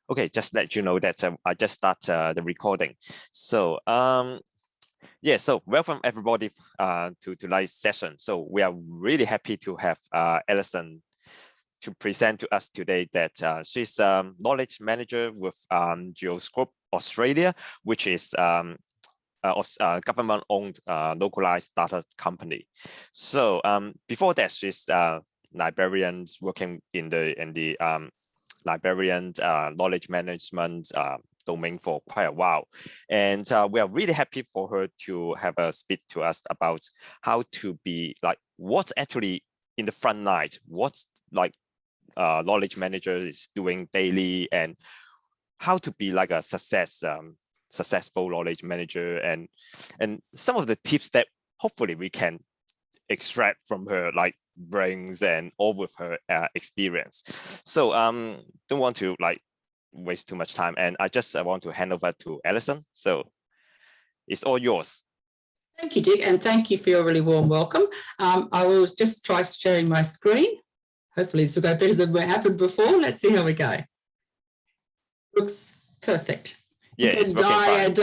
Okay, just let you know that I just start the recording. So yeah, so welcome everybody to tonight's session. So we are really happy to have Alison to present to us today that she's knowledge manager with Geoscape Australia, which is a government-owned localized data company. So before that, she's librarian working in the librarian knowledge management domain for quite a while. And we are really happy for her to have a speak to us about how to be like, what's actually in the front line, what's like knowledge manager is doing daily, and how to be like a successful knowledge manager, and some of the tips that hopefully we can extract from her like brains and all with her experience. So don't want to like waste too much time, and I just want to hand over to Alison. So it's all yours. Thank you, Dick, and thank you for your really warm welcome. I will just try sharing my screen. Hopefully this will go better than what happened before. Let's see how we go. Looks perfect. Yeah, it's working fine.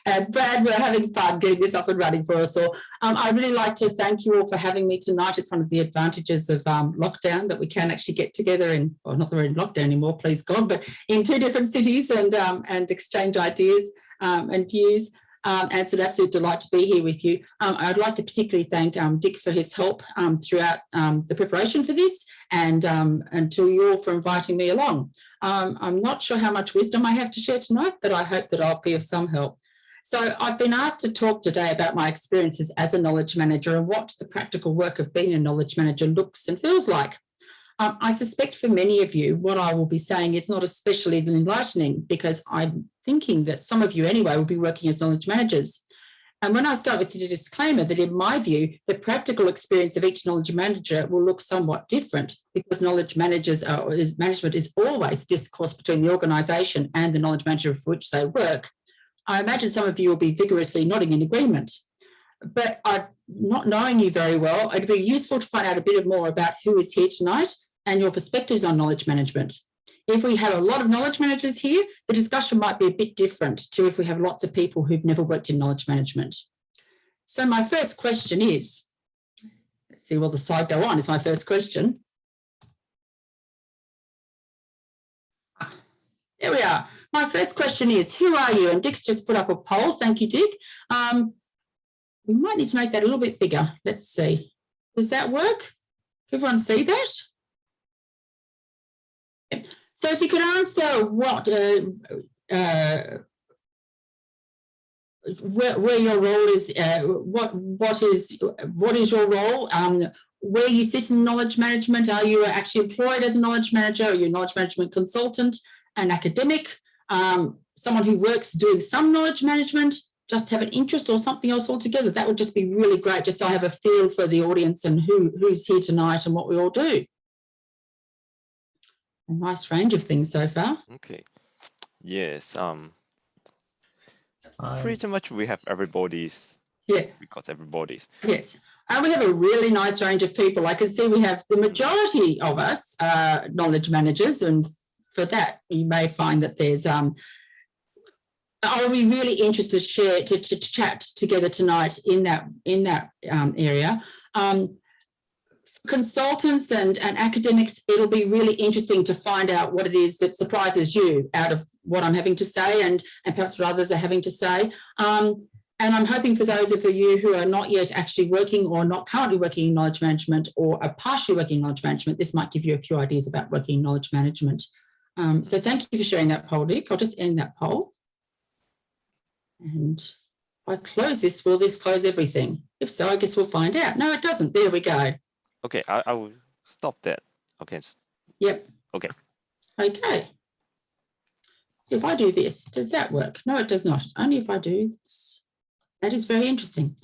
And Brad, we're having fun getting this up and running for us all. I'd really like to thank you all for having me tonight. It's one of the advantages of lockdown that we can actually get together in, well, not that we're in lockdown anymore, please God, but in two different cities and exchange ideas and views. And it's an absolute delight to be here with you. I'd like to particularly thank Dick for his help throughout the preparation for this, and to you all for inviting me along. I'm not sure how much wisdom I have to share tonight, but I hope that I'll be of some help. So I've been asked to talk today about my experiences as a knowledge manager and what the practical work of being a knowledge manager looks and feels like. I suspect for many of you, what I will be saying is not especially enlightening, because I'm thinking that some of you anyway will be working as knowledge managers. And when I start with the disclaimer that in my view, the practical experience of each knowledge manager will look somewhat different, because knowledge management is always discourse between the organisation and the knowledge manager for which they work. I imagine some of you will be vigorously nodding in agreement. But not knowing you very well, it'd be useful to find out a bit more about who is here tonight and your perspectives on knowledge management. If we have a lot of knowledge managers here, the discussion might be a bit different to if we have lots of people who've never worked in knowledge management. So my first question is, let's see, will the slide go on, is my first question. There we are. My first question is, who are you? And Dick's just put up a poll. Thank you, Dick. We might need to make that a little bit bigger. Let's see. Does that work? Everyone see that? So if you could answer what where your role is, what is your role? Where you sit in knowledge management? Are you actually employed as a knowledge manager? Are you a knowledge management consultant, an academic, someone who works doing some knowledge management, just have an interest, or something else altogether? That would just be really great, just so I have a feel for the audience and who's here tonight and what we all do. A nice range of things so far. Okay. Yes. Pretty much we have everybody's. Yeah. We got everybody's. Yes. And we have a really nice range of people. I can see we have the majority of us knowledge managers, and for that you may find that there's I'll be really interested to chat together tonight in that area. Consultants and academics, it'll be really interesting to find out what it is that surprises you out of what I'm having to say, and perhaps what others are having to say. And I'm hoping for those of you who are not yet actually working or not currently working in knowledge management, or are partially working in knowledge management, this might give you a few ideas about working in knowledge management. So thank you for sharing that poll, Dick. I'll just end that poll. And if I close this, will this close everything? If so, I guess we'll find out. No, it doesn't. There we go. Okay, I will stop that. Okay. Yep. Okay. Okay. So if I do this, does that work? No, it does not. Only if I do this. That is very interesting.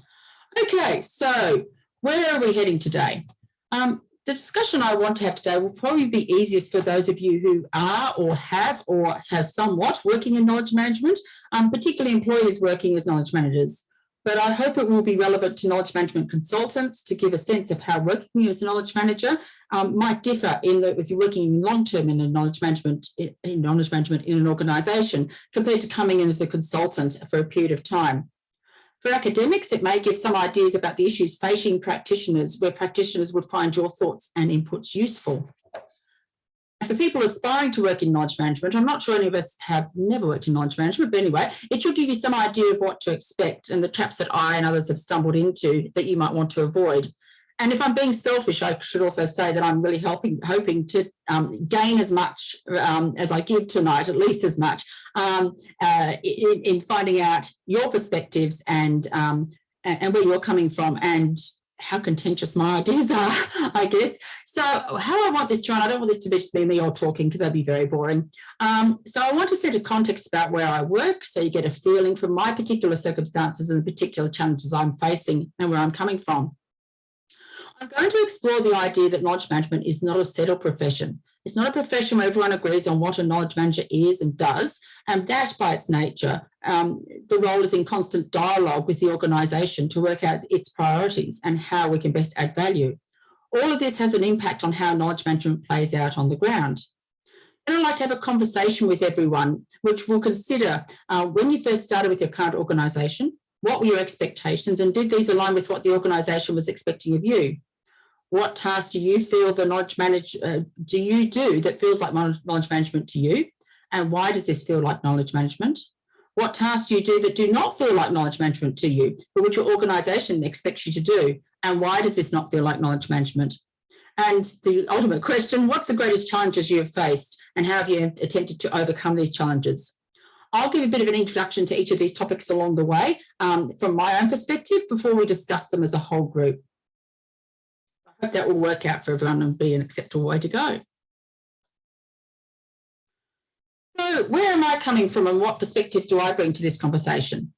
Okay, so where are we heading today? The discussion I want to have today will probably be easiest for those of you who are or have somewhat working in knowledge management, particularly employees working as knowledge managers. but I hope it will be relevant to knowledge management consultants to give a sense of how working as a knowledge manager might differ in that if you're working long-term in knowledge management in an organisation compared to coming in as a consultant for a period of time. For academics, it may give some ideas about the issues facing practitioners, where practitioners would find your thoughts and inputs useful. For people aspiring to work in knowledge management, I'm not sure any of us have never worked in knowledge management, but anyway, it should give you some idea of what to expect and the traps that I and others have stumbled into that you might want to avoid. And if I'm being selfish, I should also say that I'm really hoping to gain as much as I give tonight, at least as much, in finding out your perspectives and where you're coming from and how contentious my ideas are, I guess. So how I want this to run, I don't want this to just be me all talking because that'd be very boring. So I want to set a context about where I work so you get a feeling for my particular circumstances and the particular challenges I'm facing and where I'm coming from. I'm going to explore the idea that knowledge management is not a settled profession. It's not a profession where everyone agrees on what a knowledge manager is and does, and that by its nature, the role is in constant dialogue with the organisation to work out its priorities and how we can best add value. All of this has an impact on how knowledge management plays out on the ground. And I'd like to have a conversation with everyone, which will consider when you first started with your current organisation, what were your expectations and did these align with what the organisation was expecting of you? What tasks do you feel the knowledge manager do you do that feels like knowledge management to you? And why does this feel like knowledge management? What tasks do you do that do not feel like knowledge management to you, but which your organisation expects you to do? And why does this not feel like knowledge management? And the ultimate question, what's the greatest challenges you have faced and how have you attempted to overcome these challenges? I'll give a bit of an introduction to each of these topics along the way from my own perspective before we discuss them as a whole group. I hope that will work out for everyone and be an acceptable way to go. So where am I coming from and what perspective do I bring to this conversation?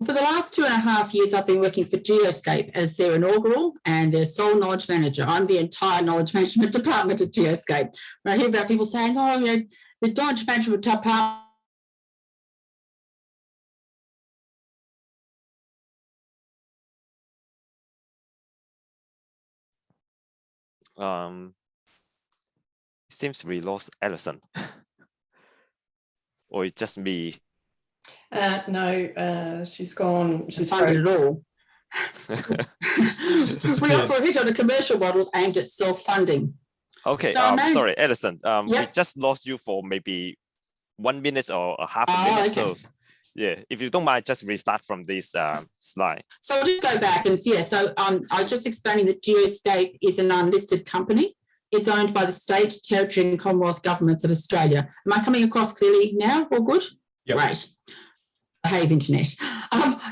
For the last 2.5 years, I've been working for Geoscape as their inaugural and their sole knowledge manager. I'm the entire knowledge management department at Geoscape. When I hear about people saying, oh, you know, the knowledge management department, seems we lost Alison. Or it's just me. No, she's gone. She's funded it all. We operate on a commercial model aimed at self-funding. Okay, so sorry, Alison. Yep. We just lost you for maybe 1 minute or a half a minute. Okay. So yeah, if you don't mind, just restart from this slide. So I'll just go back and yeah. So I was just explaining that Geoscape is an unlisted company. It's owned by the state, territory, and Commonwealth governments of Australia. Am I coming across clearly now? All good? Yep. Great. Behave internet.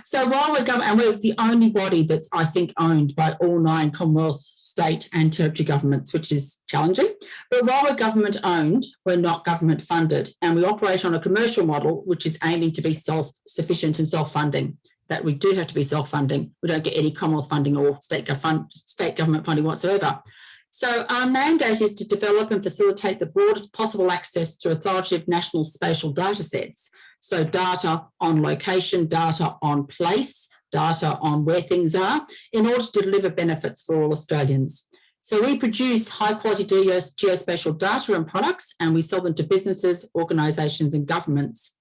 So while we're going, and we're the only body that's, I think, owned by all 9 Commonwealth, state, and territory governments, which is challenging. But while we're government owned, we're not government funded, and we operate on a commercial model, which is aiming to be self-sufficient and self-funding. That we do have to be self-funding. We don't get any Commonwealth funding or state government funding whatsoever. So our mandate is to develop and facilitate the broadest possible access to authoritative national spatial data sets. So data on location, data on place, data on where things are, in order to deliver benefits for all Australians. So we produce high quality geospatial data and products, and we sell them to businesses, organisations and governments.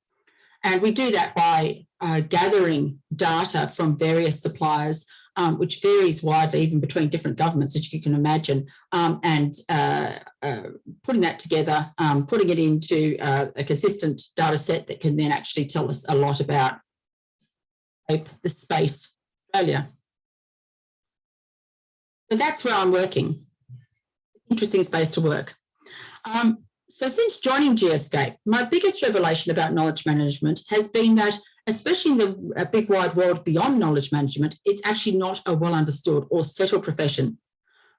And we do that by gathering data from various suppliers, which varies widely even between different governments, as you can imagine, and putting that together, putting it into a consistent data set that can then actually tell us a lot about the space Australia. So that's where I'm working. Interesting space to work. So since joining Geoscape, my biggest revelation about knowledge management has been that, especially in the big wide world beyond knowledge management, it's actually not a well understood or settled profession.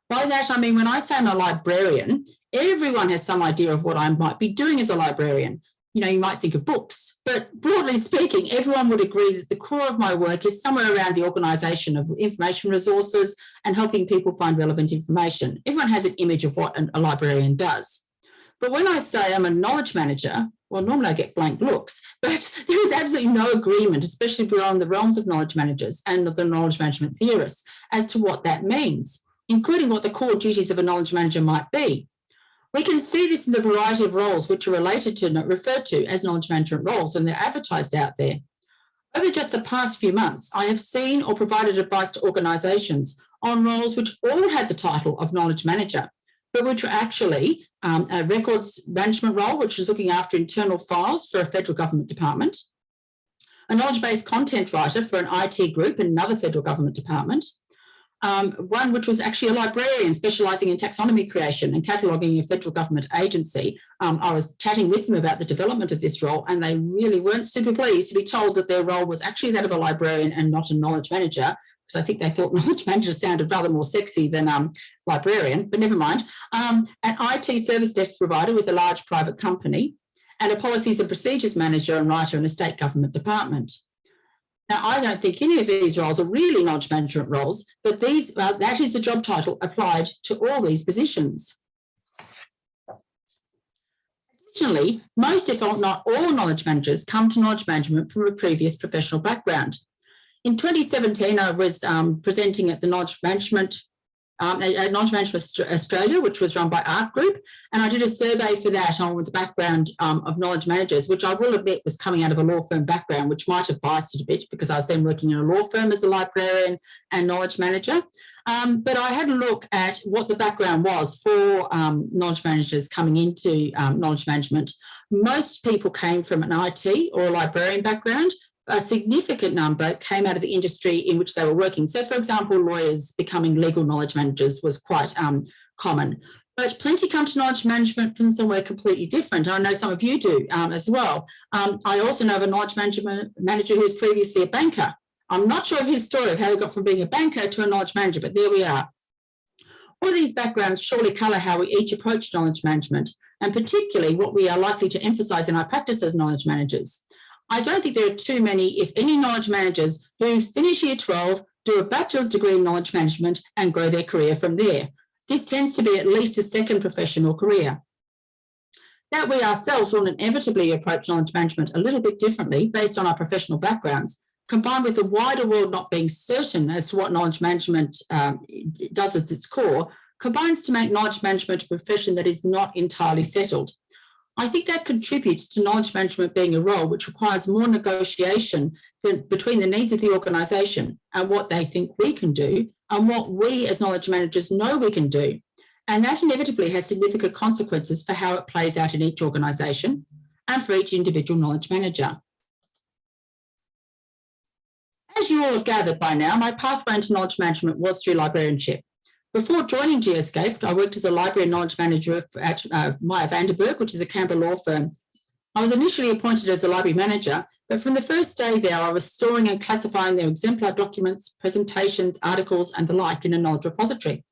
By that, I mean, when I say I'm a librarian, everyone has some idea of what I might be doing as a librarian. You know, you might think of books, but broadly speaking, everyone would agree that the core of my work is somewhere around the organisation of information resources and helping people find relevant information. Everyone has an image of what a librarian does. But when I say I'm a knowledge manager, well, normally I get blank looks, but there is absolutely no agreement, especially beyond the realms of knowledge managers and the knowledge management theorists, as to what that means, including what the core duties of a knowledge manager might be. We can see this in the variety of roles which are referred to as knowledge management roles, and they're advertised out there. Over just the past few months, I have seen or provided advice to organisations on roles which all had the title of knowledge manager, but which were actually a records management role, which is looking after internal files for a federal government department, a knowledge-based content writer for an IT group in another federal government department, one which was actually a librarian specialising in taxonomy creation and cataloguing a federal government agency. I was chatting with them about the development of this role, and they really weren't super pleased to be told that their role was actually that of a librarian and not a knowledge manager, because I think they thought knowledge manager sounded rather more sexy than librarian, but never mind. An IT service desk provider with a large private company, and a policies and procedures manager and writer in a state government department. Now, I don't think any of these roles are really knowledge management roles, but that is the job title applied to all these positions. Additionally, most, if not all, knowledge managers come to knowledge management from a previous professional background. In 2017, I was presenting at the Knowledge Management Australia, which was run by Art Group, and I did a survey for that on the background of knowledge managers, which I will admit was coming out of a law firm background, which might have biased it a bit because I was then working in a law firm as a librarian and knowledge manager. But I had a look at what the background was for knowledge managers coming into knowledge management. Most people came from an IT or a librarian background. A significant number came out of the industry in which they were working. So, for example, lawyers becoming legal knowledge managers was quite common. But plenty come to knowledge management from somewhere completely different. I know some of you do as well. I also know of a knowledge manager who was previously a banker. I'm not sure of his story of how he got from being a banker to a knowledge manager, but there we are. All these backgrounds surely colour how we each approach knowledge management, and particularly what we are likely to emphasise in our practice as knowledge managers. I don't think there are too many, if any, knowledge managers who finish year 12, do a bachelor's degree in knowledge management and grow their career from there. This tends to be at least a second professional career. That we ourselves will inevitably approach knowledge management a little bit differently based on our professional backgrounds, combined with the wider world not being certain as to what knowledge management does at its core, combines to make knowledge management a profession that is not entirely settled. I think that contributes to knowledge management being a role which requires more negotiation between the needs of the organisation and what they think we can do and what we as knowledge managers know we can do. And that inevitably has significant consequences for how it plays out in each organisation and for each individual knowledge manager. As you all have gathered by now, my pathway into knowledge management was through librarianship. Before joining Geoscape, I worked as a library and knowledge manager at Meyer Vanderburg, which is a Canberra law firm. I was initially appointed as a library manager, but from the first day there, I was storing and classifying their exemplar documents, presentations, articles, and the like in a knowledge repository.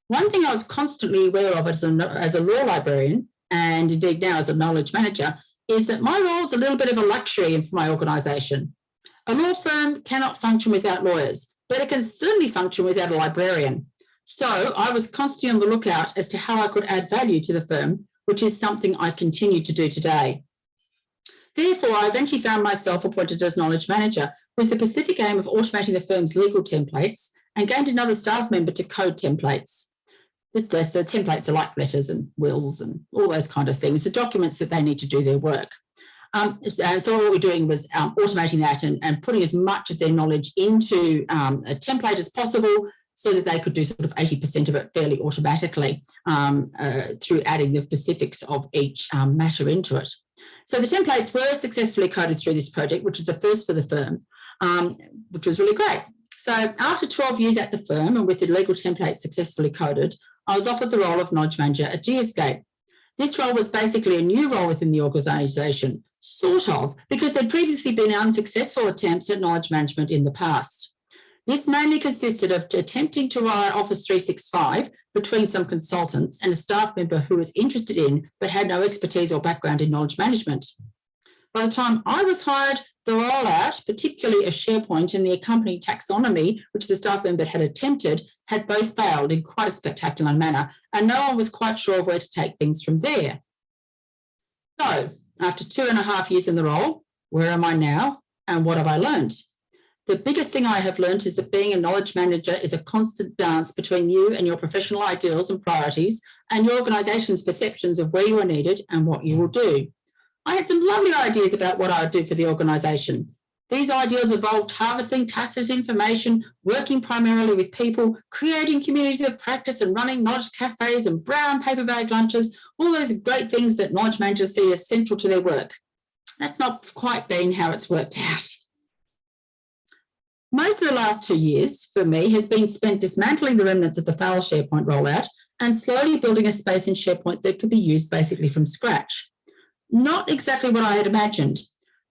One thing I was constantly aware of as a law librarian, and indeed now as a knowledge manager, is that my role is a little bit of a luxury for my organisation. A law firm cannot function without lawyers, but it can certainly function without a librarian. So I was constantly on the lookout as to how I could add value to the firm, which is something I continue to do today. Therefore, I eventually found myself appointed as knowledge manager with the specific aim of automating the firm's legal templates and gained another staff member to code templates. The templates are like letters and wills and all those kind of things, the documents that they need to do their work. So what we're doing was automating that and putting as much of their knowledge into a template as possible so that they could do sort of 80% of it fairly automatically through adding the specifics of each matter into it. So the templates were successfully coded through this project, which is a first for the firm, which was really great. So after 12 years at the firm and with the legal templates successfully coded, I was offered the role of knowledge manager at Geoscape. This role was basically a new role within the organisation, sort of, because there'd previously been unsuccessful attempts at knowledge management in the past. This mainly consisted of attempting to write Office 365 between some consultants and a staff member who was interested in but had no expertise or background in knowledge management. By the time I was hired, the rollout, particularly of Sharepoint and the accompanying taxonomy, which the staff member had attempted, had both failed in quite a spectacular manner, and no one was quite sure of where to take things from there. So After 2.5 years in the role, where am I now and what have I learned? The biggest thing I have learned is that being a knowledge manager is a constant dance between you and your professional ideals and priorities and your organisation's perceptions of where you are needed and what you will do. I had some lovely ideas about what I would do for the organisation. These ideas involved harvesting tacit information, working primarily with people, creating communities of practice and running knowledge cafes and brown paper bag lunches, all those great things that knowledge managers see as central to their work. That's not quite been how it's worked out. Most of the last 2 years for me has been spent dismantling the remnants of the failed Sharepoint rollout and slowly building a space in Sharepoint that could be used basically from scratch. Not exactly what I had imagined,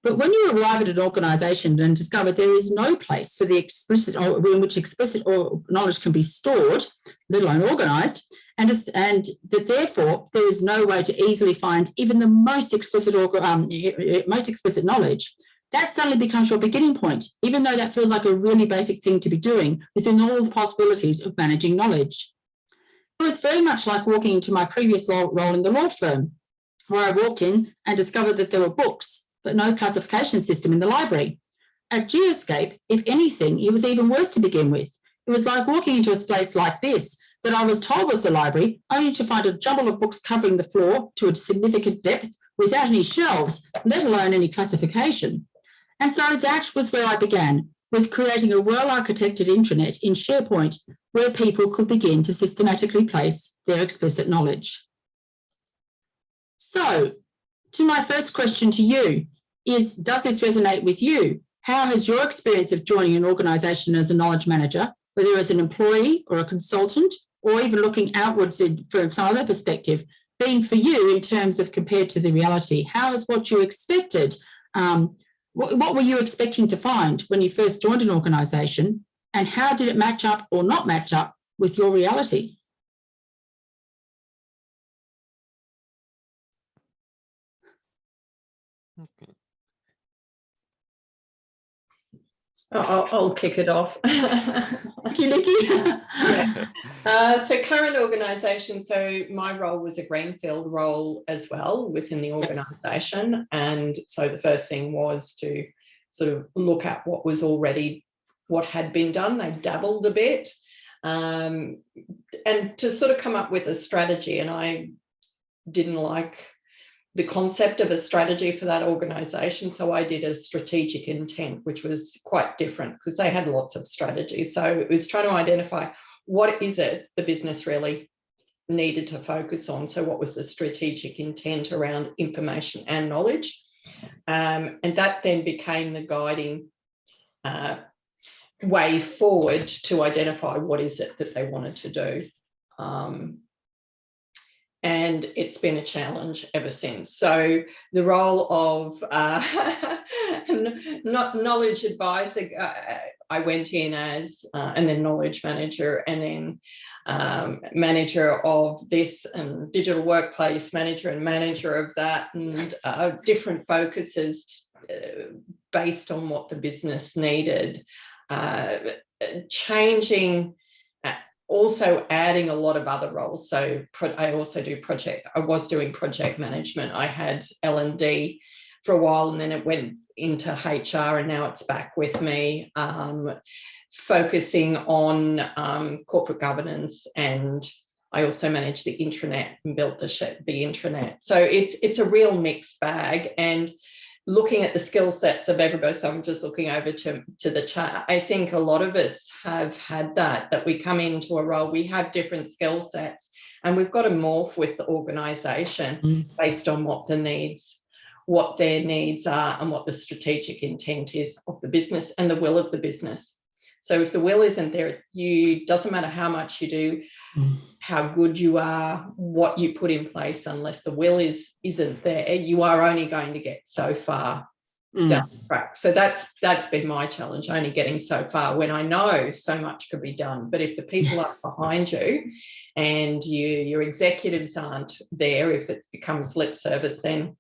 but when you arrive at an organisation and discover there is no place for the explicit or in which explicit or knowledge can be stored, let alone organised, and that therefore there is no way to easily find even the most explicit knowledge, that suddenly becomes your beginning point, even though that feels like a really basic thing to be doing within all the possibilities of managing knowledge. It was very much like walking into my previous role in the law firm, where I walked in and discovered that there were books, but no classification system in the library. At Geoscape, if anything, it was even worse to begin with. It was like walking into a space like this that I was told was the library, only to find a jumble of books covering the floor to a significant depth without any shelves, let alone any classification. And so that was where I began, with creating a well-architected intranet in Sharepoint where people could begin to systematically place their explicit knowledge. So, to my first question to you is, does this resonate with you? How has your experience of joining an organisation as a knowledge manager, whether as an employee or a consultant, or even looking outwards from some other perspective, been for you in terms of compared to the reality? How has what you expected, what were you expecting to find when you first joined an organisation, and how did it match up or not match up with your reality? Okay. I'll kick it off. Thank you, Nikki. Yeah. So current organisation, so my role was a greenfield role as well within the organisation. And so the first thing was to sort of look at what had been done. They dabbled a bit, and to sort of come up with a strategy. And I didn't like the concept of a strategy for that organisation. So I did a strategic intent, which was quite different because they had lots of strategies. So it was trying to identify what is it the business really needed to focus on. So what was the strategic intent around information and knowledge? And that then became the guiding way forward to identify what is it that they wanted to do. And it's been a challenge ever since. So the role of knowledge advisor, I went in as, and then knowledge manager, and then manager of this, and digital workplace manager, and manager of that, and different focuses based on what the business needed. Changing, also adding a lot of other roles. So I also do I was doing project management. I had L&D for a while, and then it went into HR, and now it's back with me, focusing on corporate governance. And I also manage the intranet and built the intranet. So it's a real mixed bag. And looking at the skill sets of everybody, so I'm just looking over to the chat, I think a lot of us have had that we come into a role, we have different skill sets, and we've got to morph with the organisation based on what their needs are, and what the strategic intent is of the business and the will of the business. So if the will isn't there, doesn't matter how much you do, how good you are, what you put in place, unless the will isn't there, you are only going to get so far down the track. So that's been my challenge, only getting so far when I know so much could be done. But if the people aren't behind you, and your executives aren't there, if it becomes lip service, then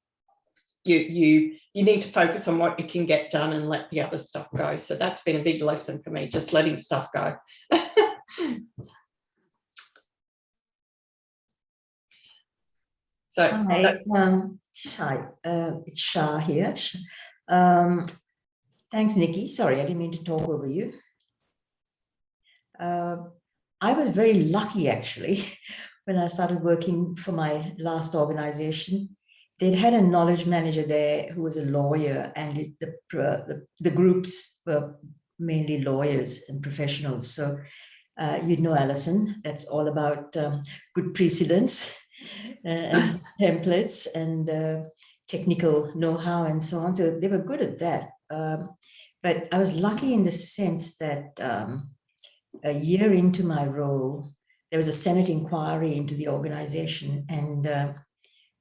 you need to focus on what you can get done and let the other stuff go. So that's been a big lesson for me, just letting stuff go. So Hi, it's Shah here. Thanks, Nikki. Sorry, I didn't mean to talk over you. I was very lucky, actually, when I started working for my last organization. They'd had a knowledge manager there who was a lawyer, and the groups were mainly lawyers and professionals. So you'd know Alison, that's all about good precedents and templates and technical know-how and so on. So they were good at that. But I was lucky in the sense that a year into my role, there was a Senate inquiry into the organization and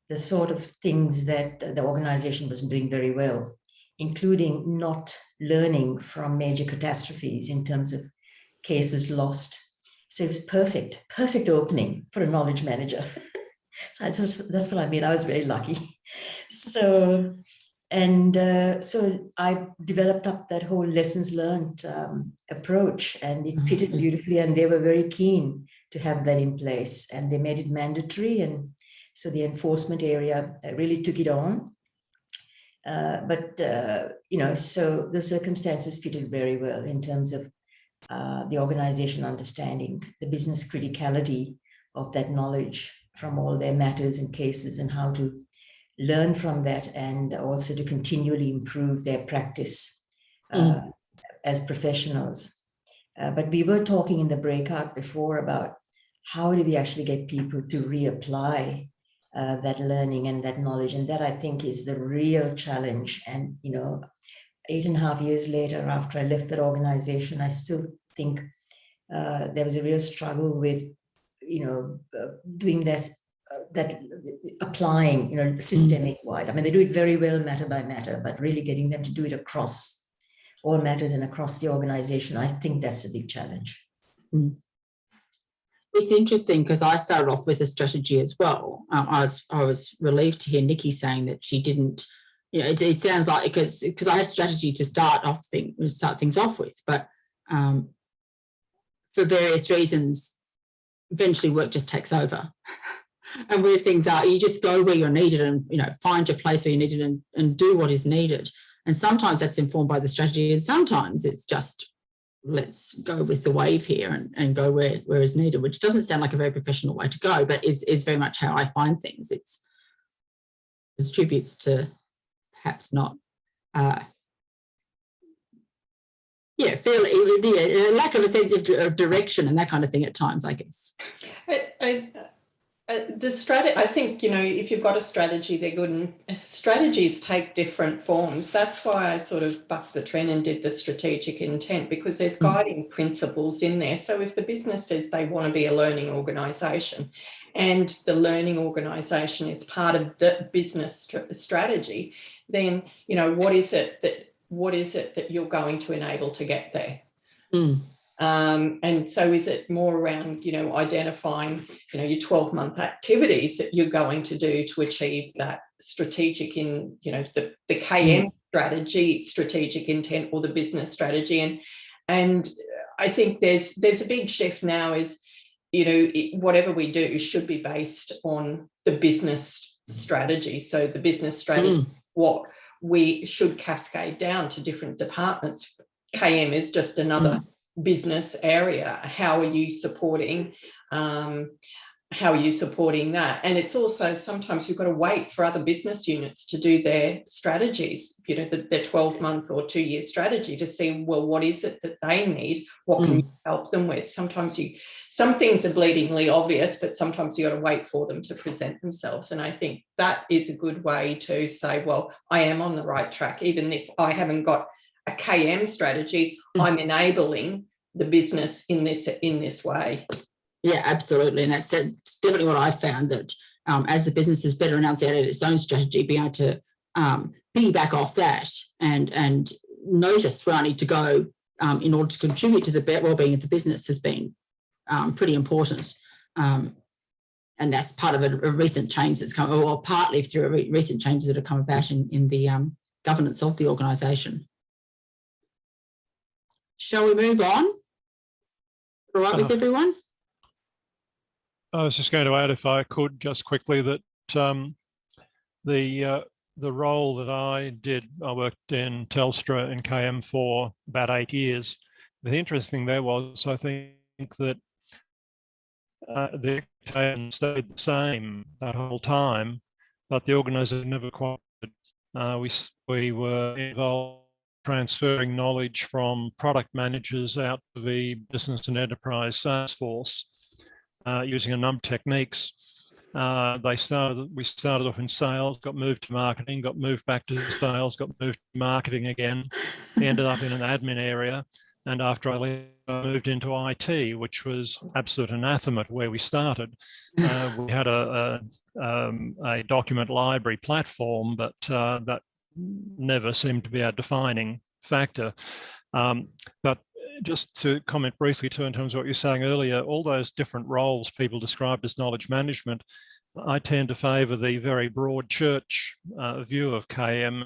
the sort of things that the organization was doing very well, including not learning from major catastrophes in terms of cases lost. So it was perfect opening for a knowledge manager. So that's what I mean. I was very lucky. So I developed up that whole lessons learned approach, and it fitted beautifully, and they were very keen to have that in place, and they made it mandatory. And so the enforcement area really took it on. So the circumstances fitted very well in terms of the organization understanding the business criticality of that knowledge from all their matters and cases, and how to learn from that, and also to continually improve their practice as professionals. But we were talking in the breakout before about how do we actually get people to reapply that learning and that knowledge, and that I think is the real challenge. And 8.5 years later, after I left that organization, I still think there was a real struggle with doing this, that applying systemic wide. I mean, they do it very well matter by matter, but really getting them to do it across all matters and across the organization, I think that's a big challenge. It's interesting because I started off with a strategy as well. I was relieved to hear Nikki saying that she didn't. It sounds like because I had a strategy to start things off with, but for various reasons, eventually work just takes over. And where things are, you just go where you're needed and find your place where you're needed and do what is needed. And sometimes that's informed by the strategy, and sometimes it's just let's go with the wave here and go where is needed, which doesn't sound like a very professional way to go, but is very much how I find things. It contributes to perhaps not lack of a sense of direction and that kind of thing at times, I guess. The strategy, I think, if you've got a strategy, they're good, and strategies take different forms. That's why I sort of bucked the trend and did the strategic intent, because there's guiding principles in there. So if the business says they want to be a learning organisation, and the learning organisation is part of the business strategy, then what is it that you're going to enable to get there? And so is it more around, identifying, your 12-month activities that you're going to do to achieve that strategic the KM strategy, strategic intent, or the business strategy? And I think there's a big shift now is, whatever we do should be based on the business strategy. So the business strategy, what we should cascade down to different departments. KM is just another business area. How are you supporting that? And it's also sometimes you've got to wait for other business units to do their strategies, their 12-month or 2-year strategy, to see, well, what is it that they need? What can you help them with? Sometimes some things are bleedingly obvious, but sometimes you got to wait for them to present themselves. And I think that is a good way to say, well, I am on the right track, even if I haven't got a KM strategy, I'm enabling the business in this way. Yeah, absolutely. And that's definitely what I found, that as the business is better enunciated its own strategy, being able to piggyback off that and notice where I need to go in order to contribute to the well-being of the business has been pretty important. And that's part of a recent change that's come, or partly through recent changes that have come about in the governance of the organisation. Shall we move on? All right with everyone? I was just going to add, if I could, just quickly, that the role that I did, I worked in Telstra and KM for about 8 years. The interesting thing there was, I think that the expectation stayed the same that whole time, but the organisation never quite. We were involved transferring knowledge from product managers out to the business and enterprise sales force using a number of techniques. We started off in sales, got moved to marketing, got moved back to sales, got moved to marketing again, ended up in an admin area. And after I left, I moved into IT, which was absolute anathema to where we started. We had a document library platform, but that never seemed to be our defining factor. But just to comment briefly too, in terms of what you were saying earlier, all those different roles people described as knowledge management, I tend to favour the very broad church view of KM.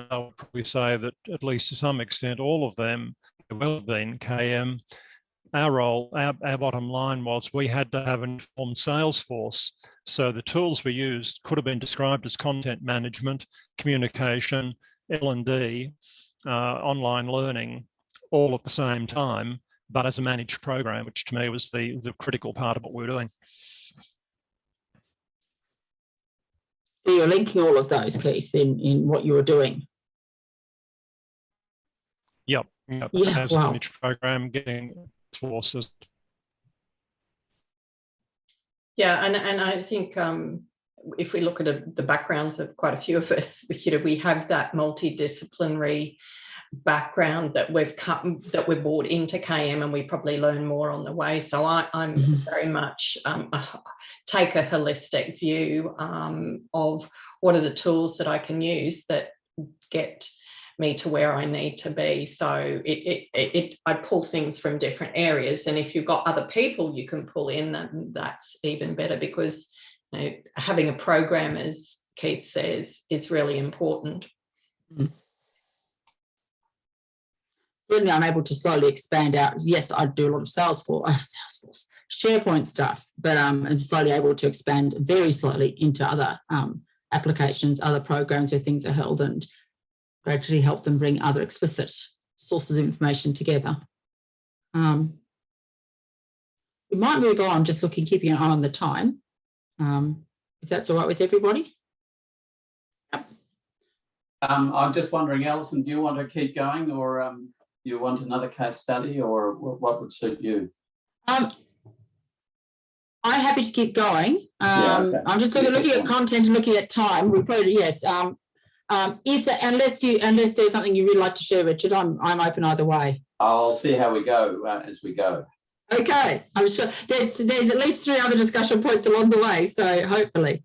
I would probably say that at least to some extent, all of them will have been KM. Our role, our bottom line was we had to have an informed sales force. So the tools we used could have been described as content management, communication, L&D, online learning, all at the same time, but as a managed program, which to me was the critical part of what we were doing. So you're linking all of those, Keith, in what you were doing? Yep. Yeah, as a managed program, getting forces. Yeah, and I think if we look at the backgrounds of quite a few of us, we have that multidisciplinary background that we've brought into KM, and we probably learn more on the way. So I'm very much take a holistic view of what are the tools that I can use that get me to where I need to be. So I pull things from different areas, and if you've got other people you can pull in, then that's even better, because having a program, as Keith says, is really important. Certainly I'm able to slowly expand out. Yes, I do a lot of Salesforce, SharePoint stuff, but I'm slowly able to expand very slowly into other applications, other programs where things are held, and gradually help them bring other explicit sources of information together. We might move on, just keeping an eye on the time, if that's all right with everybody. Yep. I'm just wondering, Alison, do you want to keep going, or you want another case study, or what would suit you? I'm happy to keep going. Okay. I'm just looking at content and looking at time. We probably, yes. Unless there's something you really like to share, Richard, I'm open either way. I'll see how we go as we go. Okay, I'm sure there's at least 3 other discussion points along the way, so hopefully.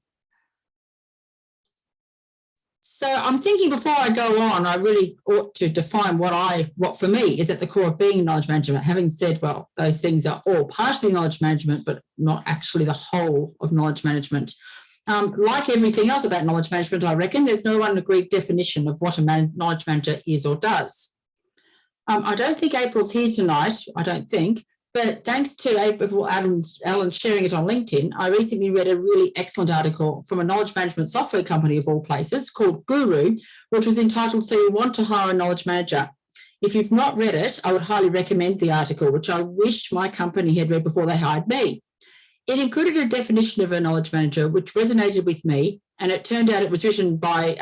So I'm thinking before I go on, I really ought to define what for me is at the core of being knowledge management. Having said, well, those things are all partially knowledge management, but not actually the whole of knowledge management. Like everything else about knowledge management, I reckon there's no one agreed definition of what a knowledge manager is or does. I don't think April's here tonight, but thanks to Alan sharing it on LinkedIn, I recently read a really excellent article from a knowledge management software company of all places called Guru, which was entitled "So You Want to Hire a Knowledge Manager." If you've not read it, I would highly recommend the article, which I wish my company had read before they hired me. It included a definition of a knowledge manager, which resonated with me, and it turned out it was written by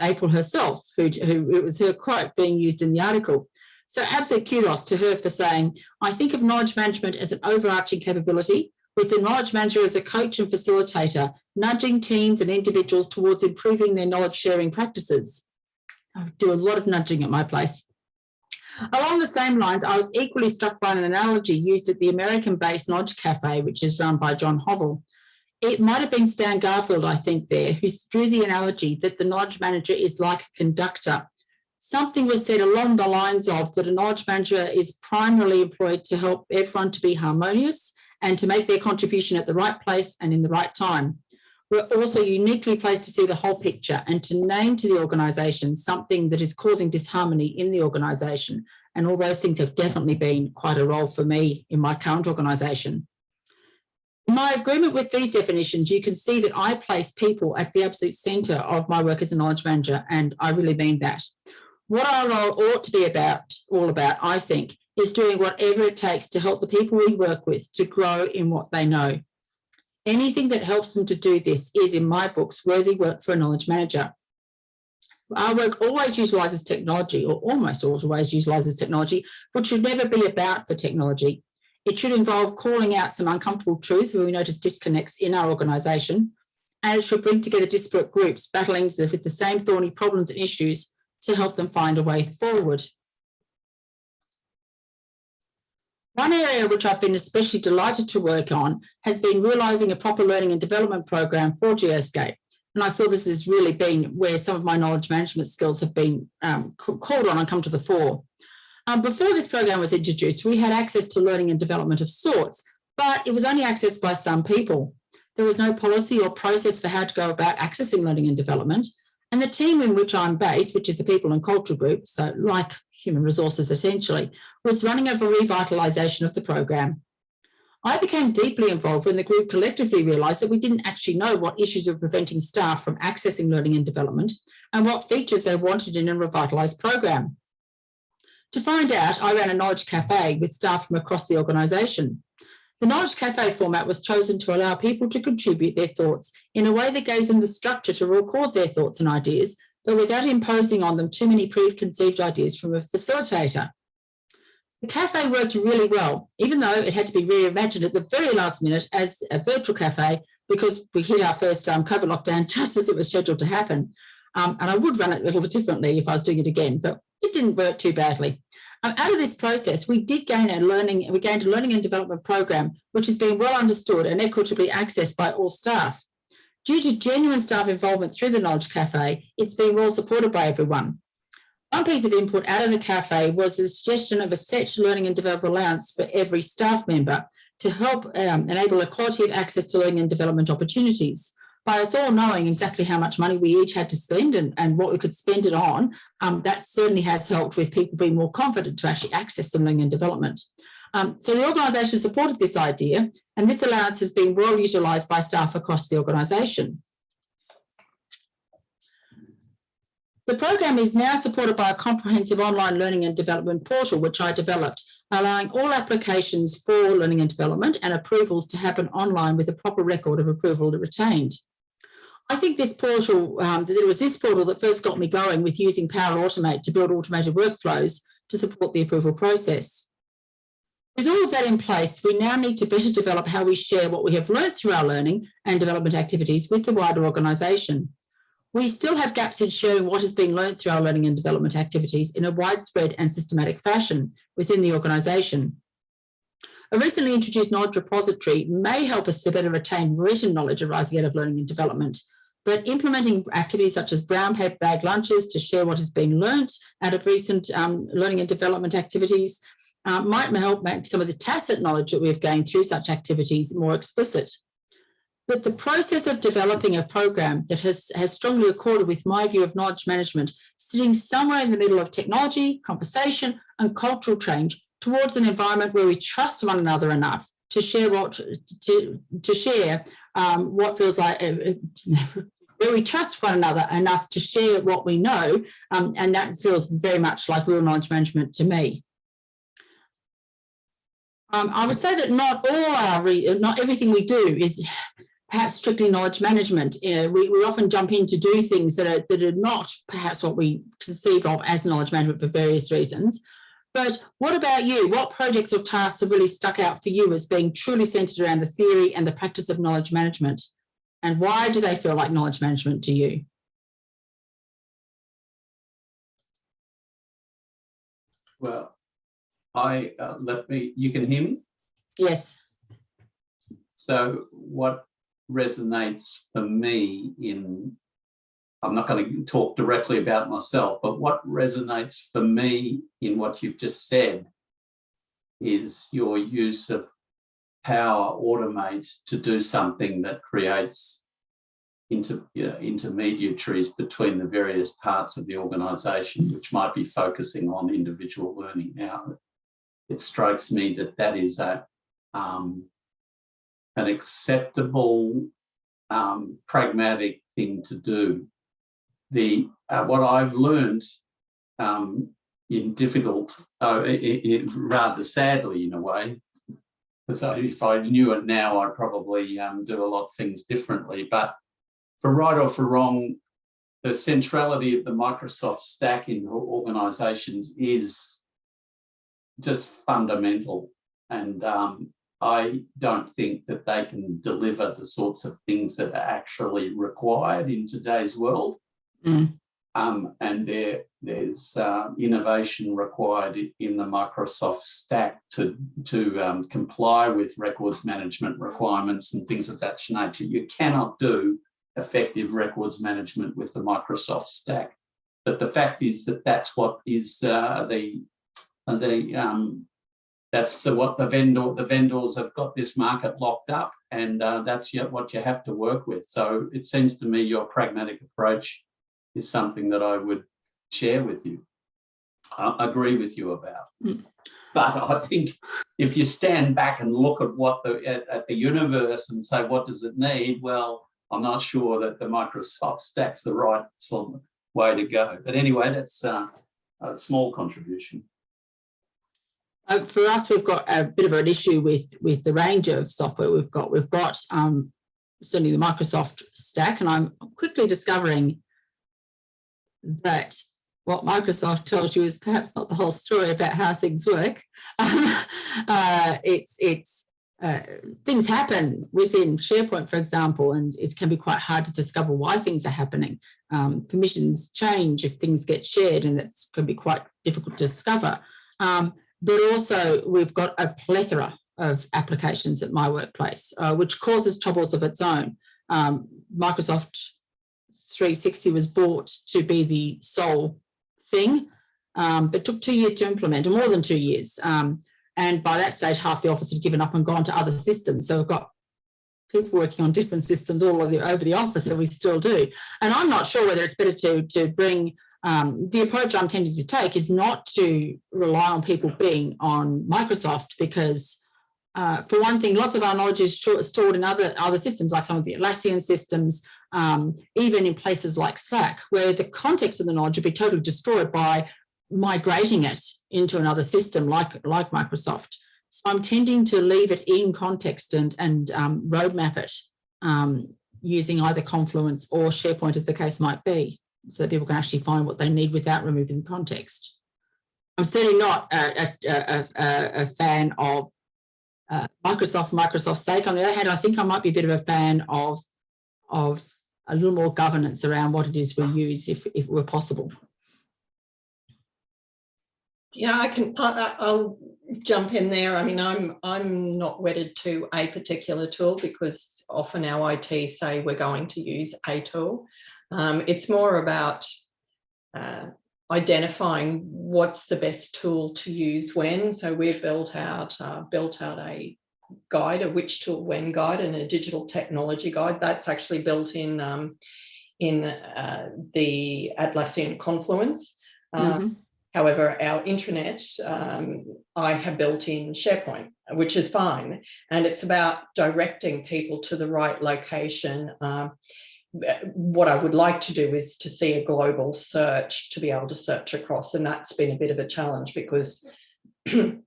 April herself, who it was her quote being used in the article. So absolute kudos to her for saying, I think of knowledge management as an overarching capability, with the knowledge manager as a coach and facilitator, nudging teams and individuals towards improving their knowledge sharing practices. I do a lot of nudging at my place. Along the same lines, I was equally struck by an analogy used at the American-based Knowledge Cafe, which is run by John Hovell. It might have been Stan Garfield, I think, who drew the analogy that the knowledge manager is like a conductor. Something was said along the lines of that a knowledge manager is primarily employed to help everyone to be harmonious and to make their contribution at the right place and in the right time. We're also uniquely placed to see the whole picture and to name to the organisation something that is causing disharmony in the organisation. And all those things have definitely been quite a role for me in my current organisation. In my agreement with these definitions, you can see that I place people at the absolute centre of my work as a knowledge manager, and I really mean that. What our role ought to be all about, I think, is doing whatever it takes to help the people we work with to grow in what they know. Anything that helps them to do this is, in my books, worthy work for a knowledge manager. Our work always utilises technology, or almost always utilises technology, but should never be about the technology. It should involve calling out some uncomfortable truths where we notice disconnects in our organisation, and it should bring together disparate groups battling with the same thorny problems and issues to help them find a way forward. One area which I've been especially delighted to work on has been realising a proper learning and development program for Geoscape. And I feel this has really been where some of my knowledge management skills have been called on and come to the fore. Before this program was introduced, we had access to learning and development of sorts, but it was only accessed by some people. There was no policy or process for how to go about accessing learning and development. And the team in which I'm based, which is the People and Culture Group, so like human resources essentially, was running a revitalisation of the program. I became deeply involved when the group collectively realised that we didn't actually know what issues were preventing staff from accessing learning and development and what features they wanted in a revitalised program. To find out, I ran a knowledge cafe with staff from across the organisation. The knowledge cafe format was chosen to allow people to contribute their thoughts in a way that gave them the structure to record their thoughts and ideas, but without imposing on them too many preconceived ideas from a facilitator. The cafe worked really well, even though it had to be reimagined at the very last minute as a virtual cafe because we hit our first COVID lockdown just as it was scheduled to happen. And I would run it a little bit differently if I was doing it again, but it didn't work too badly. Out of this process, we gained a learning and development program, which has been well understood and equitably accessed by all staff. Due to genuine staff involvement through the Knowledge Cafe, it's been well supported by everyone. One piece of input out of the cafe was the suggestion of a set learning and development allowance for every staff member to help enable equality of access to learning and development opportunities. By us all knowing exactly how much money we each had to spend and what we could spend it on, that certainly has helped with people being more confident to actually access some learning and development. So the organisation supported this idea, and this allowance has been well utilised by staff across the organisation. The program is now supported by a comprehensive online learning and development portal, which I developed, allowing all applications for learning and development and approvals to happen online with a proper record of approval retained. I think this portal, it was this portal that first got me going with using Power Automate to build automated workflows to support the approval process. With all of that in place, we now need to better develop how we share what we have learned through our learning and development activities with the wider organisation. We still have gaps in sharing what has been learned through our learning and development activities in a widespread and systematic fashion within the organisation. A recently introduced knowledge repository may help us to better retain written knowledge arising out of learning and development, but implementing activities such as brown paper bag lunches to share what has been learnt out of recent learning and development activities might help make some of the tacit knowledge that we've gained through such activities more explicit. But the process of developing a program that has strongly accorded with my view of knowledge management, sitting somewhere in the middle of technology, conversation, and cultural change towards an environment where we trust one another enough to share what feels like, where we trust one another enough to share what we know, and that feels very much like real knowledge management to me. I would say that not everything we do is perhaps strictly knowledge management. We often jump in to do things that are not perhaps what we conceive of as knowledge management for various reasons. But what about you? What projects or tasks have really stuck out for you as being truly centred around the theory and the practice of knowledge management? And why do they feel like knowledge management to you? Well, you can hear me? Yes. So what resonates for me I'm not going to talk directly about myself, but what resonates for me in what you've just said is your use of Power Automate to do something that creates intermediaries between the various parts of the organisation, which might be focusing on individual learning. Now, it strikes me that is an acceptable, pragmatic thing to do. What I've learned in difficult, rather sadly in a way, because if I knew it now, I'd probably do a lot of things differently. But for right or for wrong, the centrality of the Microsoft stack in organisations is just fundamental. And I don't think that they can deliver the sorts of things that are actually required in today's world. And there's innovation required in the Microsoft stack to comply with records management requirements and things of that nature. You cannot do effective records management with the Microsoft stack. But the fact is that that's what is what the vendors have got this market locked up, and that's what you have to work with. So it seems to me your pragmatic approach is something that I would share with you. I agree with you about. But I think if you stand back and look at at the universe and say, what does it need? Well, I'm not sure that the Microsoft stack's the right sort of way to go. But anyway, that's a small contribution. For us, we've got a bit of an issue with the range of software we've got. We've got certainly the Microsoft stack, and I'm quickly discovering that what Microsoft tells you is perhaps not the whole story about how things work. Things happen within SharePoint, for example, and it can be quite hard to discover why things are happening. Permissions change if things get shared, and that's can be quite difficult to discover. But also we've got a plethora of applications at my workplace, which causes troubles of its own. Microsoft 360 was bought to be the sole thing, but took 2 years to implement, or more than 2 years. And by that stage, half the office had given up and gone to other systems. So we've got people working on different systems all over the office, and we still do. And I'm not sure whether it's better to bring, the approach I'm tending to take is not to rely on people being on Microsoft, because for one thing, lots of our knowledge is stored in other systems, like some of the Atlassian systems, even in places like Slack, where the context of the knowledge would be totally destroyed by migrating it into another system like Microsoft. So I'm tending to leave it in context and roadmap it using either Confluence or SharePoint, as the case might be, so that people can actually find what they need without removing context. I'm certainly not a fan of Microsoft's sake. On the other hand, I think I might be a bit of a fan of a little more governance around what it is we use, if it were possible. Yeah, I'll jump in there. I mean, I'm not wedded to a particular tool, because often our IT say we're going to use a tool. It's more about identifying what's the best tool to use when. So we've built out a guide, a which tool when guide, and a digital technology guide that's actually built in the Atlassian Confluence. However, our intranet, I have built in SharePoint, which is fine. And it's about directing people to the right location. What I would like to do is to see a global search, to be able to search across. And that's been a bit of a challenge, because the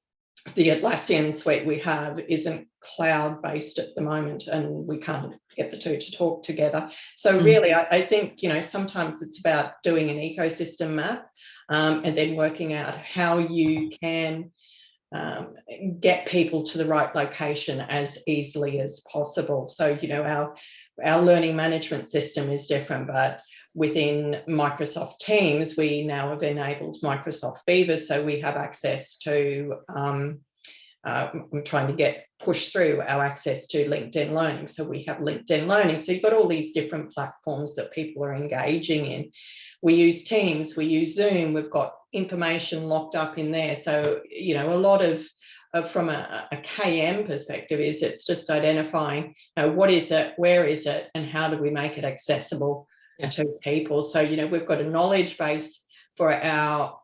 Atlassian suite we have isn't cloud-based at the moment, and we can't get the two to talk together. So really, I think, sometimes it's about doing an ecosystem map, and then working out how you can get people to the right location as easily as possible. So, our learning management system is different, but within Microsoft Teams, we now have enabled Microsoft Viva, so we have access to, I'm trying to push through our access to LinkedIn Learning. So we have LinkedIn Learning. So you've got all these different platforms that people are engaging in. We use Teams, we use Zoom, we've got information locked up in there. So, a lot of from a KM perspective is it's just identifying, what is it, where is it, and how do we make it accessible to people. So, we've got a knowledge base for our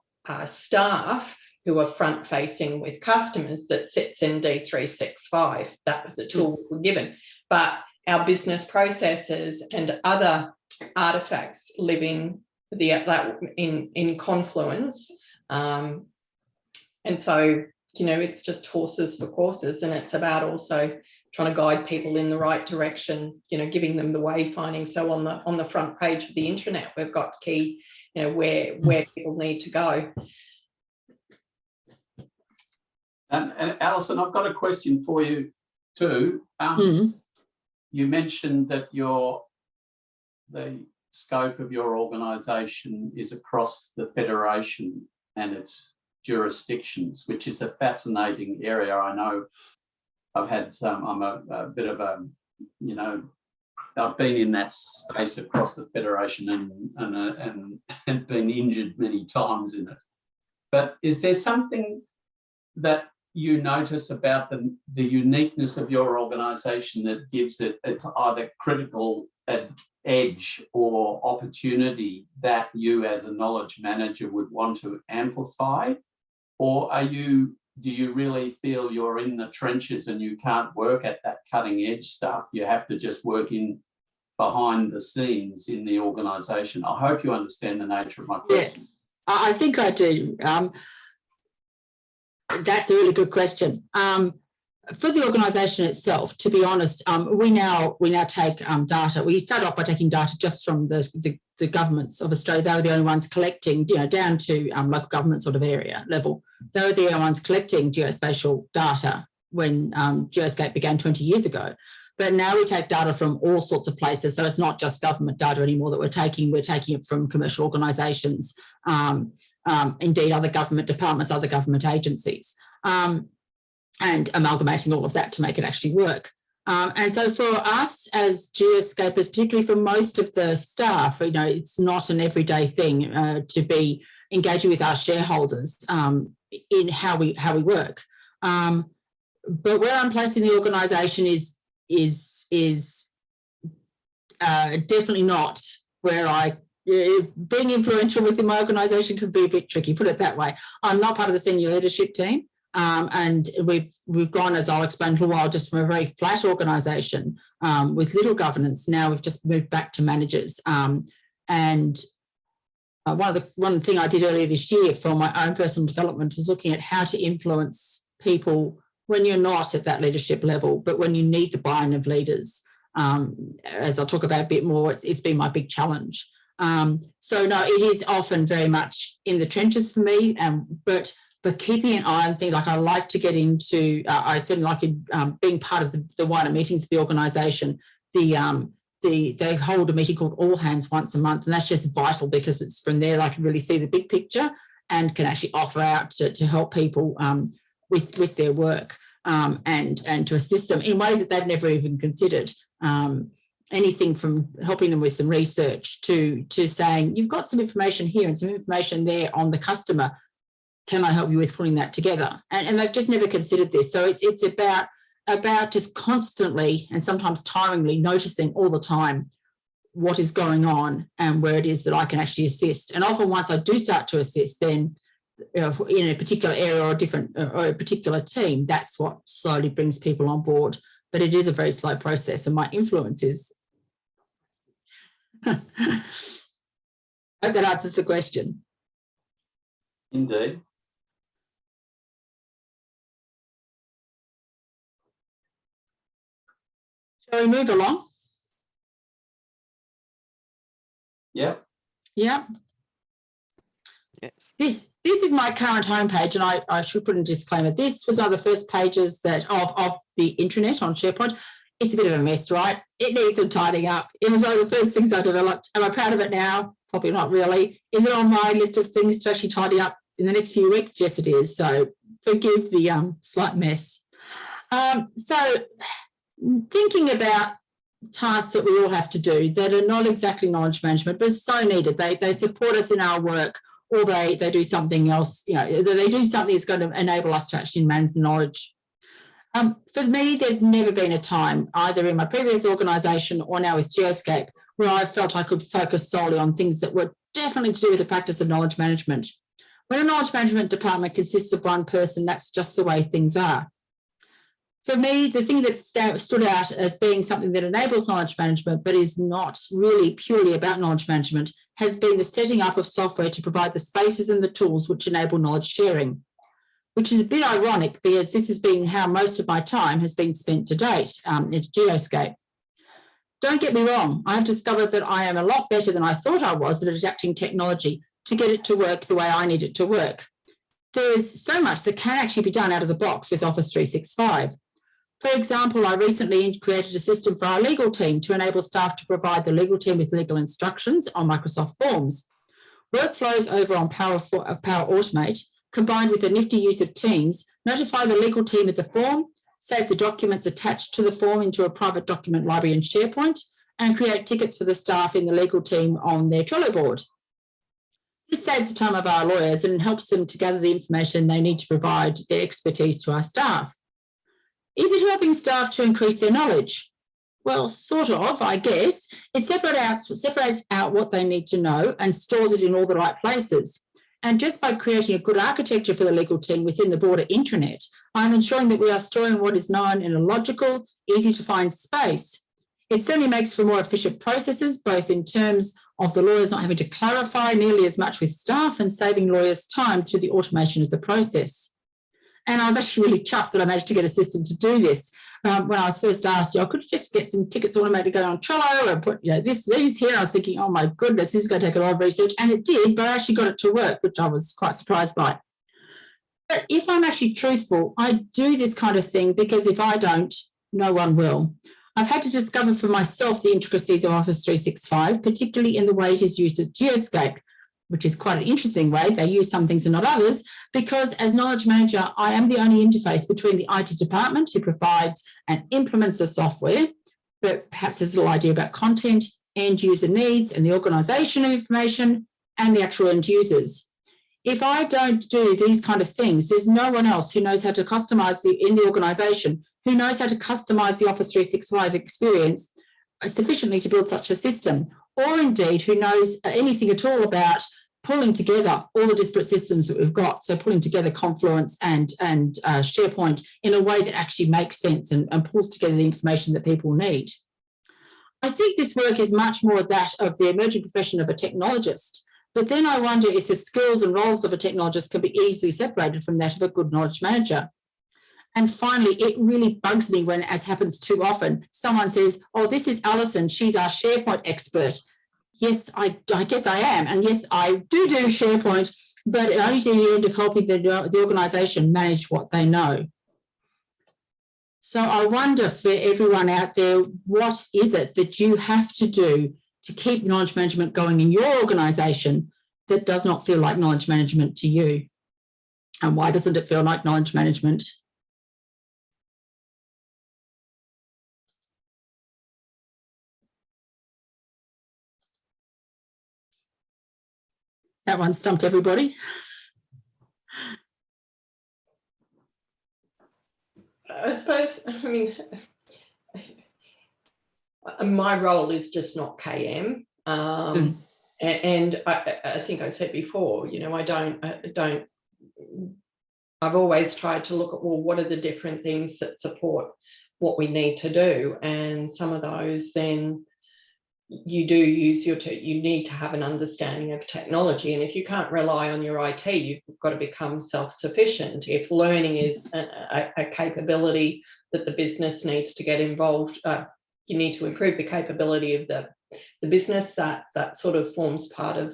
staff who are front facing with customers that sits in D365. That was the tool we were given. But our business processes and other artifacts live in Confluence. And so, you know, it's just horses for courses, and it's about also trying to guide people in the right direction, you know, giving them the wayfinding. So on the front page of the intranet, we've got key, you know, where people need to go. And Alison, I've got a question for you too. You mentioned that the scope of your organisation is across the Federation and its jurisdictions, which is a fascinating area. I know I've had I'm a bit of a, you know, I've been in that space across the Federation and been injured many times in it. But is there something that you notice about the uniqueness of your organisation that gives it its either critical edge or opportunity that you as a knowledge manager would want to amplify? Or do you really feel you're in the trenches and you can't work at that cutting edge stuff? You have to just work in behind the scenes in the organisation. I hope you understand the nature of my question. Yeah, I think I do. That's a really good question. For the organisation itself, to be honest, we now take data. We started off by taking data just from the governments of Australia. They were the only ones collecting, you know, down to local government sort of area level. They were the only ones collecting geospatial data when Geoscape began 20 years ago. But now we take data from all sorts of places. So it's not just government data anymore that we're taking. We're taking it from commercial organisations, indeed other government departments, other government agencies, and amalgamating all of that to make it actually work. And so for us as geoscapers, particularly for most of the staff, you know, it's not an everyday thing to be engaging with our shareholders in how we work. But where I'm placed in the organisation is definitely not where being influential within my organisation can be a bit tricky, put it that way. I'm not part of the senior leadership team. And we've gone, as I'll explain in a while, just from a very flat organisation with little governance. Now we've just moved back to managers. And one thing I did earlier this year for my own personal development was looking at how to influence people when you're not at that leadership level, but when you need the buy-in of leaders. As I'll talk about a bit more, it's been my big challenge. So no, it is often very much in the trenches for me, but keeping an eye on things, like I like to get into, I certainly like being part of the wider meetings of the organisation. They hold a meeting called All Hands once a month, and that's just vital because it's from there that I can really see the big picture and can actually offer out to help people with their work and to assist them in ways that they've never even considered. Anything from helping them with some research to saying, you've got some information here and some information there on the customer. Can I help you with putting that together? And they've just never considered this. So it's about just constantly and sometimes tiringly noticing all the time what is going on and where it is that I can actually assist. And often once I do start to assist, then in a particular area or a particular team, that's what slowly brings people on board. But it is a very slow process, and my influence is. I hope that answers the question. Indeed. Shall we move along? Yeah. Yeah. Yes. This is my current homepage, and I should put in a disclaimer. This was one of the first pages of the intranet on Sharepoint. It's a bit of a mess, right? It needs some tidying up. It was one of the first things I developed. Am I proud of it now? Probably not really. Is it on my list of things to actually tidy up in the next few weeks? Yes, it is. So forgive the slight mess. So thinking about tasks that we all have to do that are not exactly knowledge management, but so needed. They support us in our work, or they do something else, you know, they do something that's going to enable us to actually manage knowledge. For me, there's never been a time, either in my previous organisation or now with Geoscape, where I felt I could focus solely on things that were definitely to do with the practice of knowledge management. When a knowledge management department consists of one person, that's just the way things are. For me, the thing that stood out as being something that enables knowledge management, but is not really purely about knowledge management, has been the setting up of software to provide the spaces and the tools which enable knowledge sharing, which is a bit ironic because this has been how most of my time has been spent to date at Geoscape. Don't get me wrong, I've discovered that I am a lot better than I thought I was at adapting technology to get it to work the way I need it to work. There is so much that can actually be done out of the box with Office 365. For example, I recently created a system for our legal team to enable staff to provide the legal team with legal instructions on Microsoft Forms. Workflows over on Power Automate, combined with a nifty use of Teams, notify the legal team of the form, save the documents attached to the form into a private document library in Sharepoint, and create tickets for the staff in the legal team on their Trello board. This saves the time of our lawyers and helps them to gather the information they need to provide their expertise to our staff. Is it helping staff to increase their knowledge? Well, sort of, I guess. It separates out what they need to know and stores it in all the right places. And just by creating a good architecture for the legal team within the broader intranet, I'm ensuring that we are storing what is known in a logical, easy to find space. It certainly makes for more efficient processes, both in terms of the lawyers not having to clarify nearly as much with staff and saving lawyers time through the automation of the process. And I was actually really chuffed that I managed to get a system to do this. When I was first asked, I could just get some tickets automated to go on Trello and put these here. I was thinking, oh my goodness, this is going to take a lot of research. And it did, but I actually got it to work, which I was quite surprised by. But if I'm actually truthful, I do this kind of thing because if I don't, no one will. I've had to discover for myself the intricacies of Office 365, particularly in the way it is used at Geoscape, which is quite an interesting way. They use some things and not others, because as knowledge manager, I am the only interface between the IT department who provides and implements the software, but perhaps has a little idea about content, end user needs and the organisation information and the actual end users. If I don't do these kind of things, there's no one else who knows how to customise in the organisation, who knows how to customise the Office 365 experience sufficiently to build such a system, or indeed who knows anything at all about pulling together all the disparate systems that we've got. So pulling together Confluence and Sharepoint in a way that actually makes sense and pulls together the information that people need. I think this work is much more that of the emerging profession of a technologist, but then I wonder if the skills and roles of a technologist can be easily separated from that of a good knowledge manager. And finally, it really bugs me when, as happens too often, someone says, oh, this is Alison, she's our SharePoint expert. Yes, I guess I am. And yes, I do SharePoint, but only to the end of helping the organisation manage what they know. So I wonder for everyone out there, what is it that you have to do to keep knowledge management going in your organisation that does not feel like knowledge management to you? And why doesn't it feel like knowledge management? That one stumped everybody. I suppose, I mean, my role is just not KM. And I think I said before, you know, I've always tried to look at, well, what are the different things that support what we need to do? And some of those then you do use you need to have an understanding of technology. And if you can't rely on your IT, you've got to become self-sufficient. If learning is a capability that the business needs to get involved, you need to improve the capability of the business. That sort of forms part of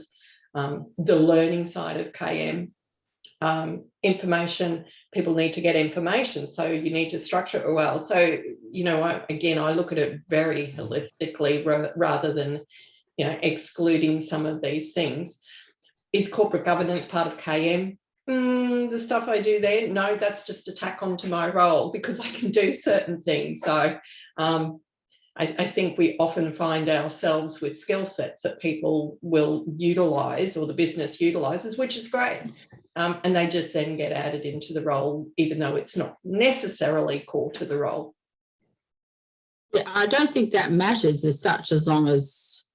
the learning side of KM. Information, people need to get information, so you need to structure it well. So, you know, I look at it very holistically rather than, you know, excluding some of these things. Is corporate governance part of KM? The stuff I do there, no, that's just a tack onto my role because I can do certain things. So I think we often find ourselves with skill sets that people will utilise or the business utilises, which is great. And they just then get added into the role, even though it's not necessarily core to the role. Yeah, I don't think that matters as such, as long as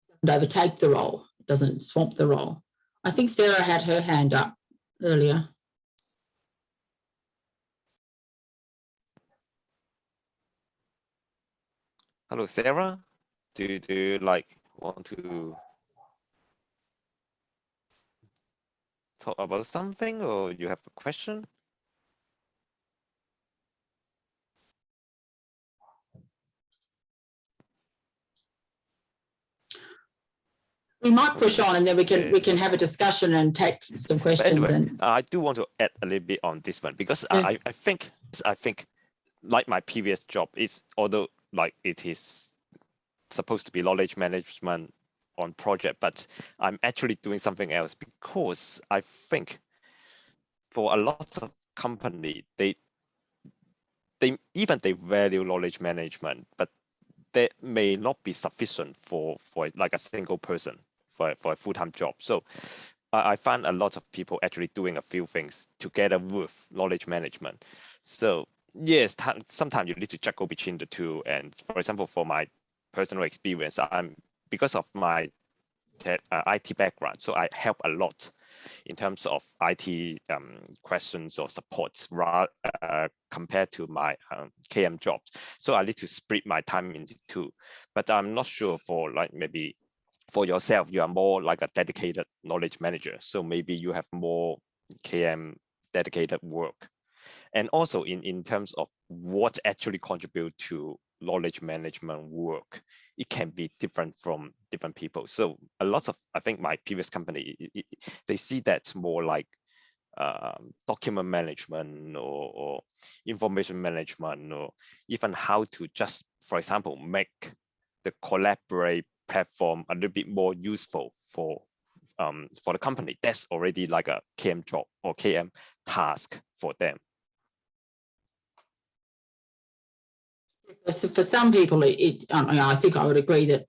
it doesn't overtake the role, it doesn't swamp the role. I think Sarah had her hand up earlier. Hello, Sarah. Do you like want to talk about something, or you have a question? We might push on, and then we can have a discussion and take some questions. Anyway, and I do want to add a little bit on this one, because I think like my previous job is, although like it is supposed to be knowledge management on project, but I'm actually doing something else, because I think for a lot of company, they value knowledge management, but that may not be sufficient for like a single person for a full-time job. So I find a lot of people actually doing a few things together with knowledge management. So yes, sometimes you need to juggle between the two. And for example, for my personal experience, because of my IT background, so I help a lot in terms of IT questions or support compared to my KM jobs. So I need to split my time into two. But I'm not sure for like maybe for yourself, you are more like a dedicated knowledge manager. So maybe you have more KM dedicated work. And also in terms of what actually contribute to knowledge management work, it can be different from different people. So a lot of, I think my previous company, they see that more like document management or information management, or even how to just, for example, make the collaborate platform a little bit more useful for the company. That's already like a KM job or KM task for them. So for some people, I think I would agree that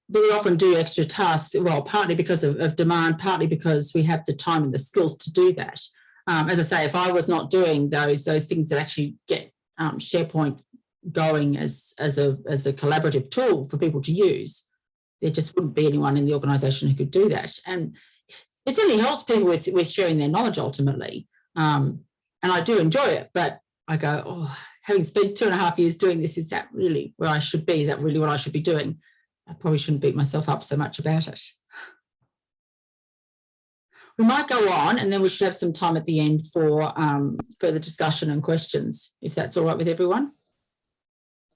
they often do extra tasks, well, partly because of demand, partly because we have the time and the skills to do that. As I say, if I was not doing those things that actually get Sharepoint going as a collaborative tool for people to use, there just wouldn't be anyone in the organisation who could do that. And it certainly helps people with sharing their knowledge ultimately. And I do enjoy it, but I go, oh, having spent 2.5 years doing this, is that really where I should be? Is that really what I should be doing? I probably shouldn't beat myself up so much about it. We might go on, and then we should have some time at the end for further discussion and questions, if that's all right with everyone.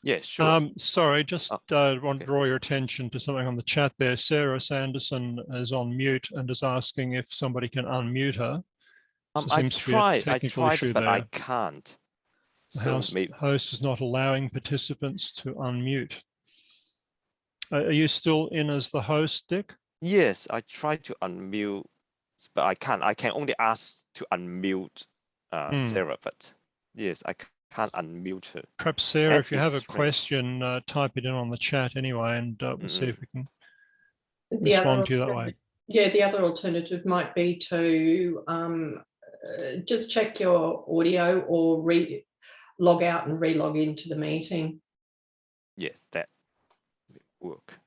Yeah, sure. Sorry, just want to draw your attention to something on the chat there. Sarah Sanderson is on mute and is asking if somebody can unmute her. So I tried, but I can't. The host is not allowing participants to unmute. Are you still in as the host, Dick? Yes, I tried to unmute, but I can't. I can only ask to unmute Sarah, but yes, I can't unmute her. Perhaps, Sarah, if you have a question, type it in on the chat anyway, and we'll see if we can respond to you that way. Yeah, the other alternative might be to just check your audio or log out and re-log into the meeting. Yes, that will work.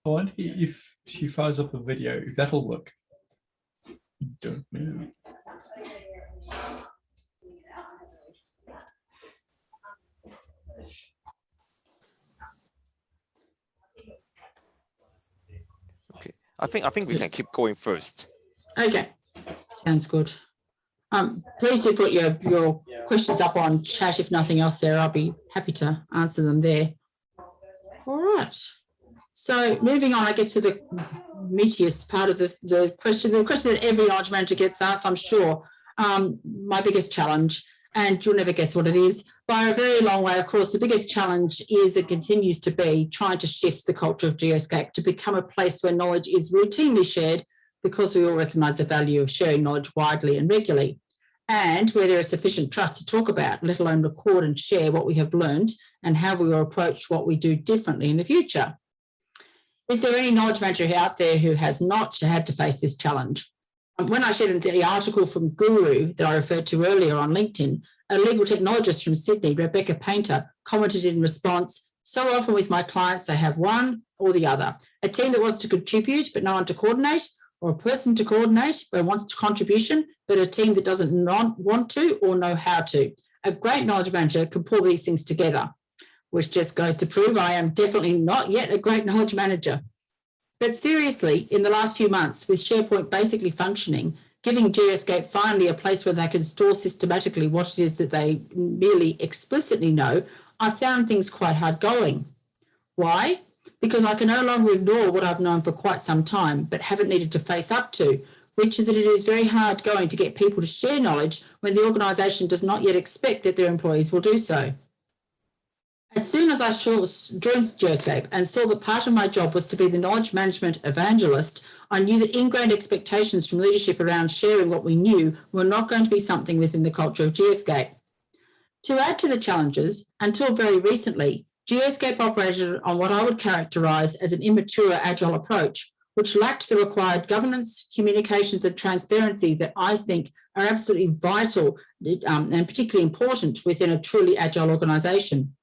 I wonder if she fires up a video, if that'll work. Don't know. Okay, I think we can keep going first. Okay, sounds good. Please do put your questions up on chat. If nothing else, Sarah, I'll be happy to answer them there. All right. So moving on, I guess, to the meatiest part of the question that every knowledge manager gets asked, I'm sure. My biggest challenge, and you'll never guess what it is, by a very long way, of course, the biggest challenge is and continues to be trying to shift the culture of Geoscape to become a place where knowledge is routinely shared, because we all recognise the value of sharing knowledge widely and regularly, and where there is sufficient trust to talk about, let alone record and share what we have learned and how we will approach what we do differently in the future. Is there any knowledge manager out there who has not had to face this challenge? When I shared the article from Guru that I referred to earlier on LinkedIn, a legal technologist from Sydney, Rebecca Painter, commented in response, So often with my clients, they have one or the other, a team that wants to contribute but no one to coordinate, or a person to coordinate but wants contribution, but a team that doesn't not want to or know how to. A great knowledge manager can pull these things together, which just goes to prove I am definitely not yet a great knowledge manager. But seriously, in the last few months, with Sharepoint basically functioning, giving Geoscape finally a place where they can store systematically what it is that they merely explicitly know, I found things quite hard going. Why? Because I can no longer ignore what I've known for quite some time, but haven't needed to face up to, which is that it is very hard going to get people to share knowledge when the organisation does not yet expect that their employees will do so. As soon as I joined Geoscape and saw that part of my job was to be the knowledge management evangelist, I knew that ingrained expectations from leadership around sharing what we knew were not going to be something within the culture of Geoscape. To add to the challenges, until very recently, Geoscape operated on what I would characterise as an immature agile approach, which lacked the required governance, communications and transparency that I think are absolutely vital and particularly important within a truly agile organisation.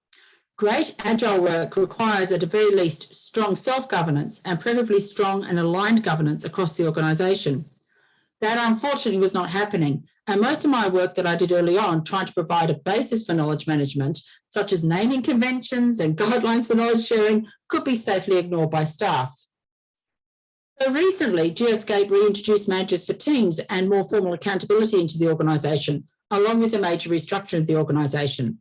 Great agile work requires at the very least strong self-governance and preferably strong and aligned governance across the organisation. That unfortunately was not happening, and most of my work that I did early on trying to provide a basis for knowledge management, such as naming conventions and guidelines for knowledge sharing, could be safely ignored by staff. So recently, Geoscape reintroduced managers for teams and more formal accountability into the organisation, along with a major restructure of the organisation.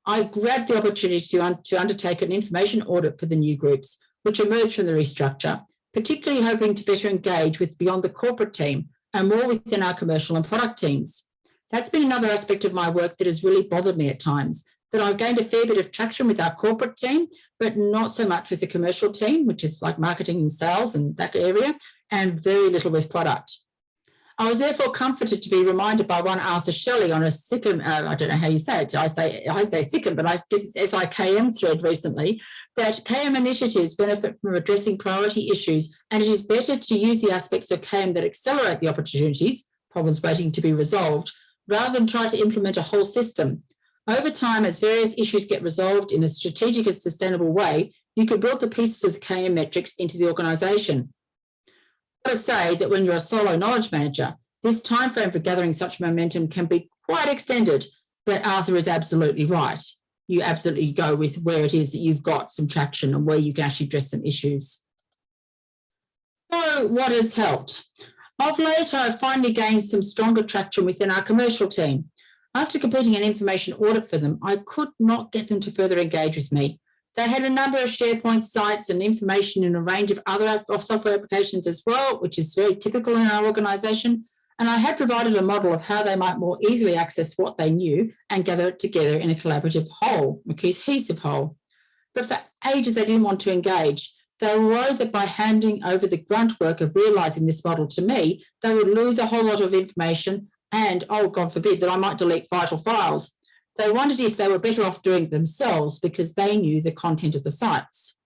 I grabbed the opportunity to undertake an information audit for the new groups, which emerged from the restructure, particularly hoping to better engage with beyond the corporate team and more within our commercial and product teams. That's been another aspect of my work that has really bothered me at times, that I've gained a fair bit of traction with our corporate team, but not so much with the commercial team, which is like marketing and sales and that area, and very little with product. I was therefore comforted to be reminded by one Arthur Shelley on a SICM, I don't know how you say it, I say SICM, but I guess it's SIKM thread recently, that KM initiatives benefit from addressing priority issues, and it is better to use the aspects of KM that accelerate the opportunities, problems waiting to be resolved, rather than try to implement a whole system. Over time, as various issues get resolved in a strategic and sustainable way, you can build the pieces of the KM metrics into the organisation. I've got to say that when you're a solo knowledge manager, this timeframe for gathering such momentum can be quite extended, but Arthur is absolutely right. You absolutely go with where it is that you've got some traction and where you can actually address some issues. So what has helped? Of late, I've finally gained some stronger traction within our commercial team. After completing an information audit for them, I could not get them to further engage with me. They had a number of SharePoint sites and information in a range of other software applications as well, which is very typical in our organisation. And I had provided a model of how they might more easily access what they knew and gather it together in a collaborative whole, a cohesive whole. But for ages, they didn't want to engage. They were worried that by handing over the grunt work of realising this model to me, they would lose a whole lot of information and, oh, God forbid, that I might delete vital files. They wondered if they were better off doing it themselves because they knew the content of the sites.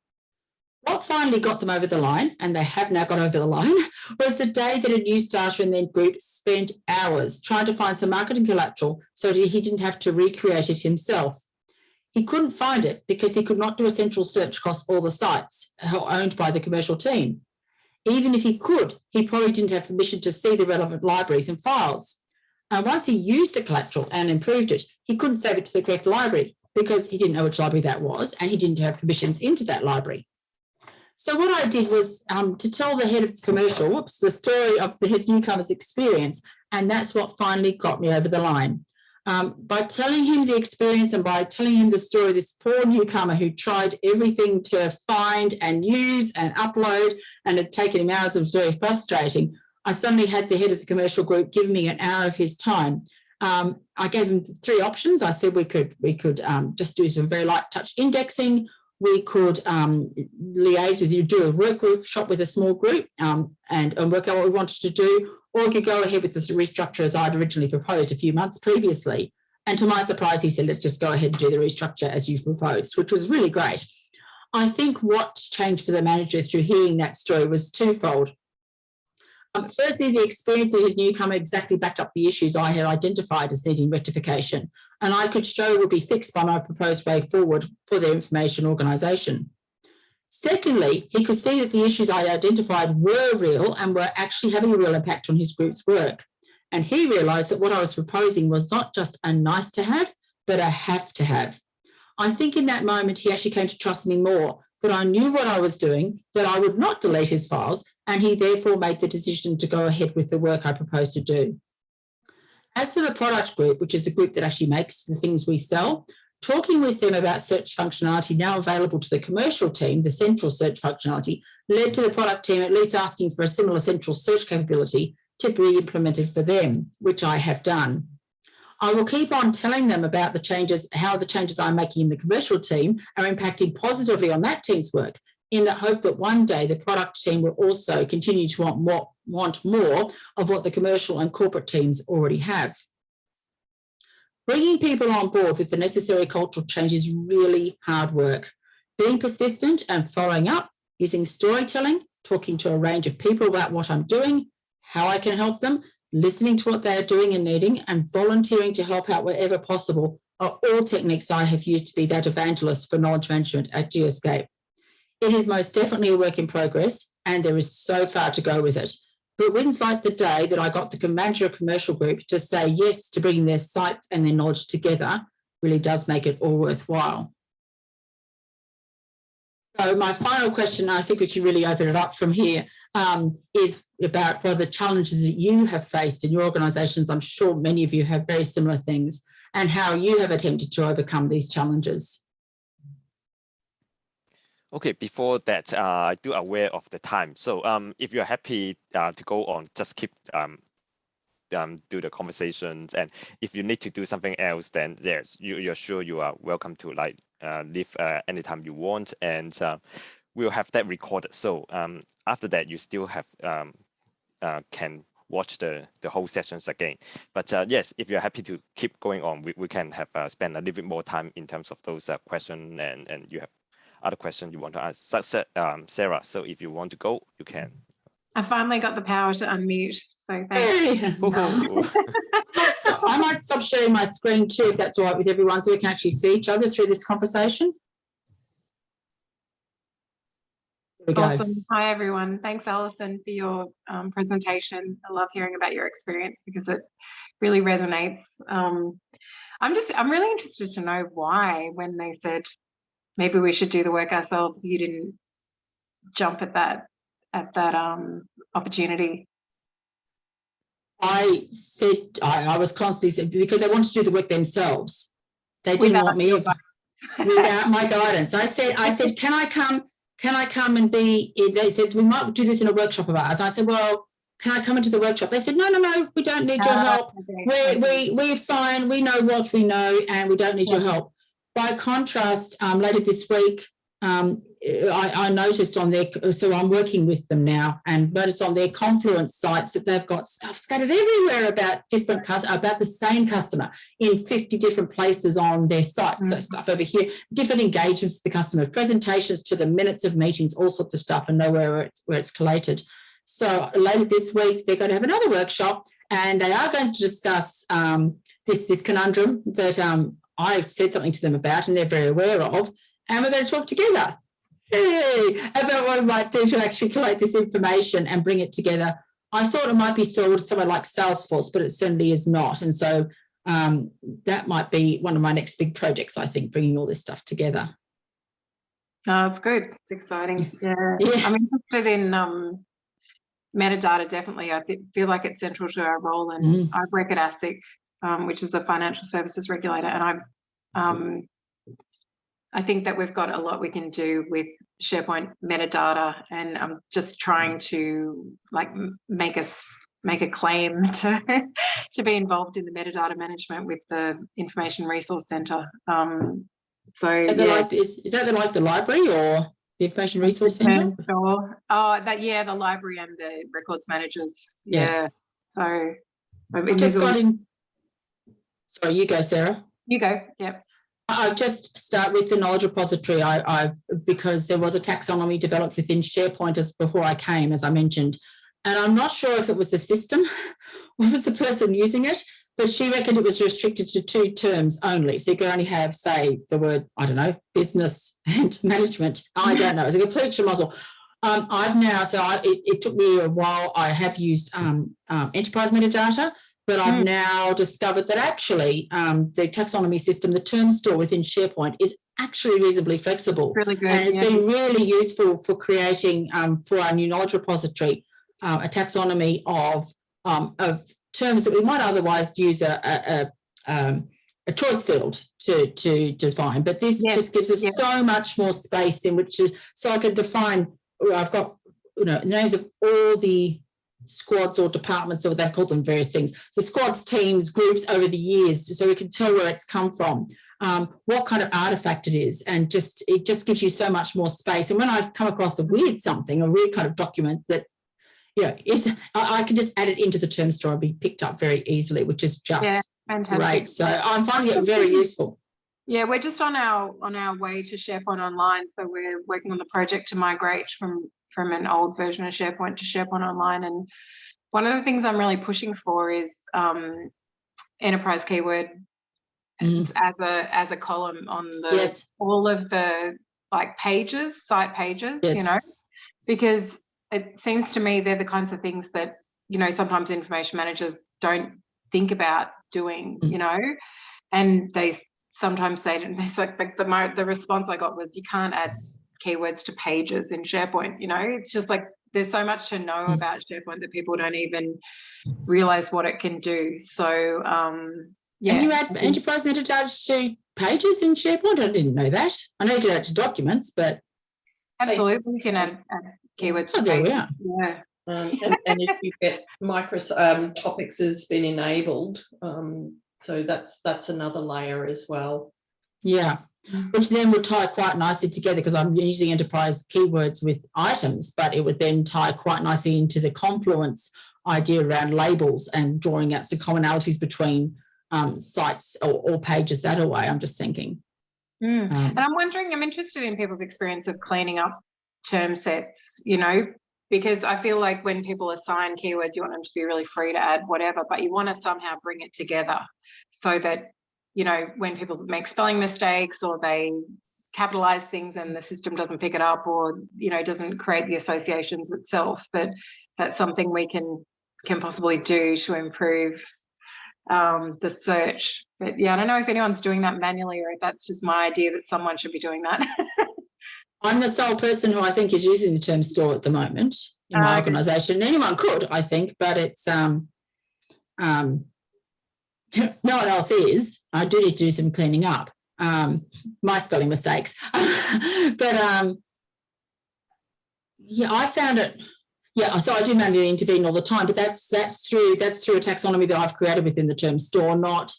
What finally got them over the line, and they have now got over the line, was the day that a new starter in their group spent hours trying to find some marketing collateral so that he didn't have to recreate it himself. He couldn't find it because he could not do a central search across all the sites owned by the commercial team. Even if he could, he probably didn't have permission to see the relevant libraries and files. And once he used the collateral and improved it, he couldn't save it to the correct library because he didn't know which library that was and he didn't have permissions into that library. So what I did was to tell the head of commercial, the story of his newcomer's experience, and that's what finally got me over the line. By telling him the experience and by telling him the story of this poor newcomer who tried everything to find and use and upload and had taken him hours, it was very frustrating. I suddenly had the head of the commercial group give me an hour of his time. I gave him three options. I said we could just do some very light touch indexing. We could liaise with you, do a workshop with a small group and work out what we wanted to do, or we could go ahead with this restructure as I'd originally proposed a few months previously. And to my surprise, he said, let's just go ahead and do the restructure as you've proposed, which was really great. I think what changed for the manager through hearing that story was twofold. Firstly, the experience of his newcomer exactly backed up the issues I had identified as needing rectification, and I could show would be fixed by my proposed way forward for their information organisation. Secondly, he could see that the issues I identified were real and were actually having a real impact on his group's work. And he realised that what I was proposing was not just a nice to have, but a have to have. I think in that moment, he actually came to trust me more, that I knew what I was doing, that I would not delete his files, and he therefore made the decision to go ahead with the work I proposed to do. As for the product group, which is the group that actually makes the things we sell, talking with them about search functionality now available to the commercial team, the central search functionality, led to the product team at least asking for a similar central search capability to be implemented for them, which I have done. I will keep on telling them about the changes, how the changes I'm making in the commercial team are impacting positively on that team's work, in the hope that one day the product team will also continue to want more of what the commercial and corporate teams already have. Bringing people on board with the necessary cultural change is really hard work. Being persistent and following up, using storytelling, talking to a range of people about what I'm doing, how I can help them, listening to what they are doing and needing, and volunteering to help out wherever possible are all techniques I have used to be that evangelist for knowledge management at Geoscape. It is most definitely a work in progress, and there is so far to go with it. But wins like the day that I got the manager of commercial group to say yes to bringing their sites and their knowledge together really does make it all worthwhile. So my final question, I think we can really open it up from here, is about what are the challenges that you have faced in your organisations. I'm sure many of you have very similar things, and how you have attempted to overcome these challenges. Okay, before that, I do aware of the time. So if you're happy to go on, just keep do the conversations. And if you need to do something else, then yes, you're sure you are welcome to leave anytime you want. And we'll have that recorded. So after that, you still have can watch the whole sessions again. But yes, if you're happy to keep going on, we can have spend a little bit more time in terms of those questions, and you have other questions you want to ask. Sarah, so if you want to go, you can. I finally got the power to unmute, so thanks. Hey. I might stop sharing my screen too, if that's all right with everyone, so we can actually see each other through this conversation. There we go. Awesome. Hi, everyone. Thanks, Alison, for your presentation. I love hearing about your experience because it really resonates. I'm really interested to know why, when they said maybe we should do the work ourselves, you didn't jump at that opportunity. I said I was constantly, because they wanted to do the work themselves. They didn't want me without my guidance. I said, can I come and be? They said we might do this in a workshop of ours. I said, well, can I come into the workshop? They said, no, we don't need your help. Okay. We're fine. We know what we know, and we don't need your help. By contrast, later this week, I noticed on their, so I'm working with them now, and noticed on their Confluence sites that they've got stuff scattered everywhere about about the same customer in 50 different places on their site. Mm-hmm. So stuff over here, different engagements with the customer, presentations to the minutes of meetings, all sorts of stuff, and nowhere where it's collated. So later this week, they're going to have another workshop, and they are going to discuss this conundrum that I've said something to them about, and they're very aware of, and we're going to talk together. Hey, about what we might do to actually collect this information and bring it together. I thought it might be stored somewhere like Salesforce, but it certainly is not. And so that might be one of my next big projects, I think, bringing all this stuff together. Oh, it's good. It's exciting. Yeah. I'm interested in metadata, definitely. I feel like it's central to our role, and I work at ASIC, which is the financial services regulator, and I think that we've got a lot we can do with SharePoint metadata, and I'm just trying to make a claim to be involved in the metadata management with the Information Resource Centre. So is that like the library or the Information Resource Centre? Sure. Oh, the library and the records managers. Yeah. So I've just got in. Sorry, you go, Sarah. You go. Yep. I've just start with the knowledge repository. Because there was a taxonomy developed within SharePoint before I came, as I mentioned, and I'm not sure if it was the system or if it was the person using it, but she reckoned it was restricted to 2 terms only. So you could only have, say, the word, I don't know, business and management. I don't know. It's a complete schmozzle. I've now, it took me a while. I have used enterprise metadata, but I've now discovered that actually the taxonomy system, the term store within SharePoint, is actually reasonably flexible. Really good. And it's been really useful for creating, for our new knowledge repository, a taxonomy of terms that we might otherwise use a choice field to define. But this just gives us so much more space in which so I can define. I've got names of all the squads or departments, or they call them various things, the squads, teams, groups over the years, so we can tell where it's come from, what kind of artifact it is, and it just gives you so much more space. And when I've come across a weird kind of document that I can just add it into the term store and be picked up very easily, which is just great. So I'm finding it very useful. Yeah, we're just on our way to SharePoint Online. So we're working on the project to migrate from an old version of SharePoint to SharePoint Online. And one of the things I'm really pushing for is enterprise keyword as a column on the all of the pages, site pages, because it seems to me they're the kinds of things that sometimes information managers don't think about doing, and they sometimes say, the response I got was, you can't add keywords to pages in SharePoint. It's just there's so much to know about SharePoint that people don't even realize what it can do. So And you add enterprise metadata to pages in SharePoint? I didn't know that. I know you can add to documents, but absolutely you can add keywords to there pages. we are. And if you get Microsoft topics has been enabled, so that's another layer as well. Yeah, which then would tie quite nicely together, because I'm using enterprise keywords with items, but it would then tie quite nicely into the confluence idea around labels and drawing out some commonalities between sites or pages that way. I'm just thinking. And I'm interested in people's experience of cleaning up term sets, because I feel like when people assign keywords, you want them to be really free to add whatever, but you want to somehow bring it together so that, when people make spelling mistakes or they capitalize things and the system doesn't pick it up, or, doesn't create the associations itself, that's something we can possibly do to improve the search. But I don't know if anyone's doing that manually, or if that's just my idea that someone should be doing that. I'm the sole person who I think is using the term store at the moment in my organisation. Anyone could, I think, but it's no one else is. I do need to do some cleaning up. My spelling mistakes, but I found it. Yeah, so I do manually intervene all the time, but that's through a taxonomy that I've created within the term store, not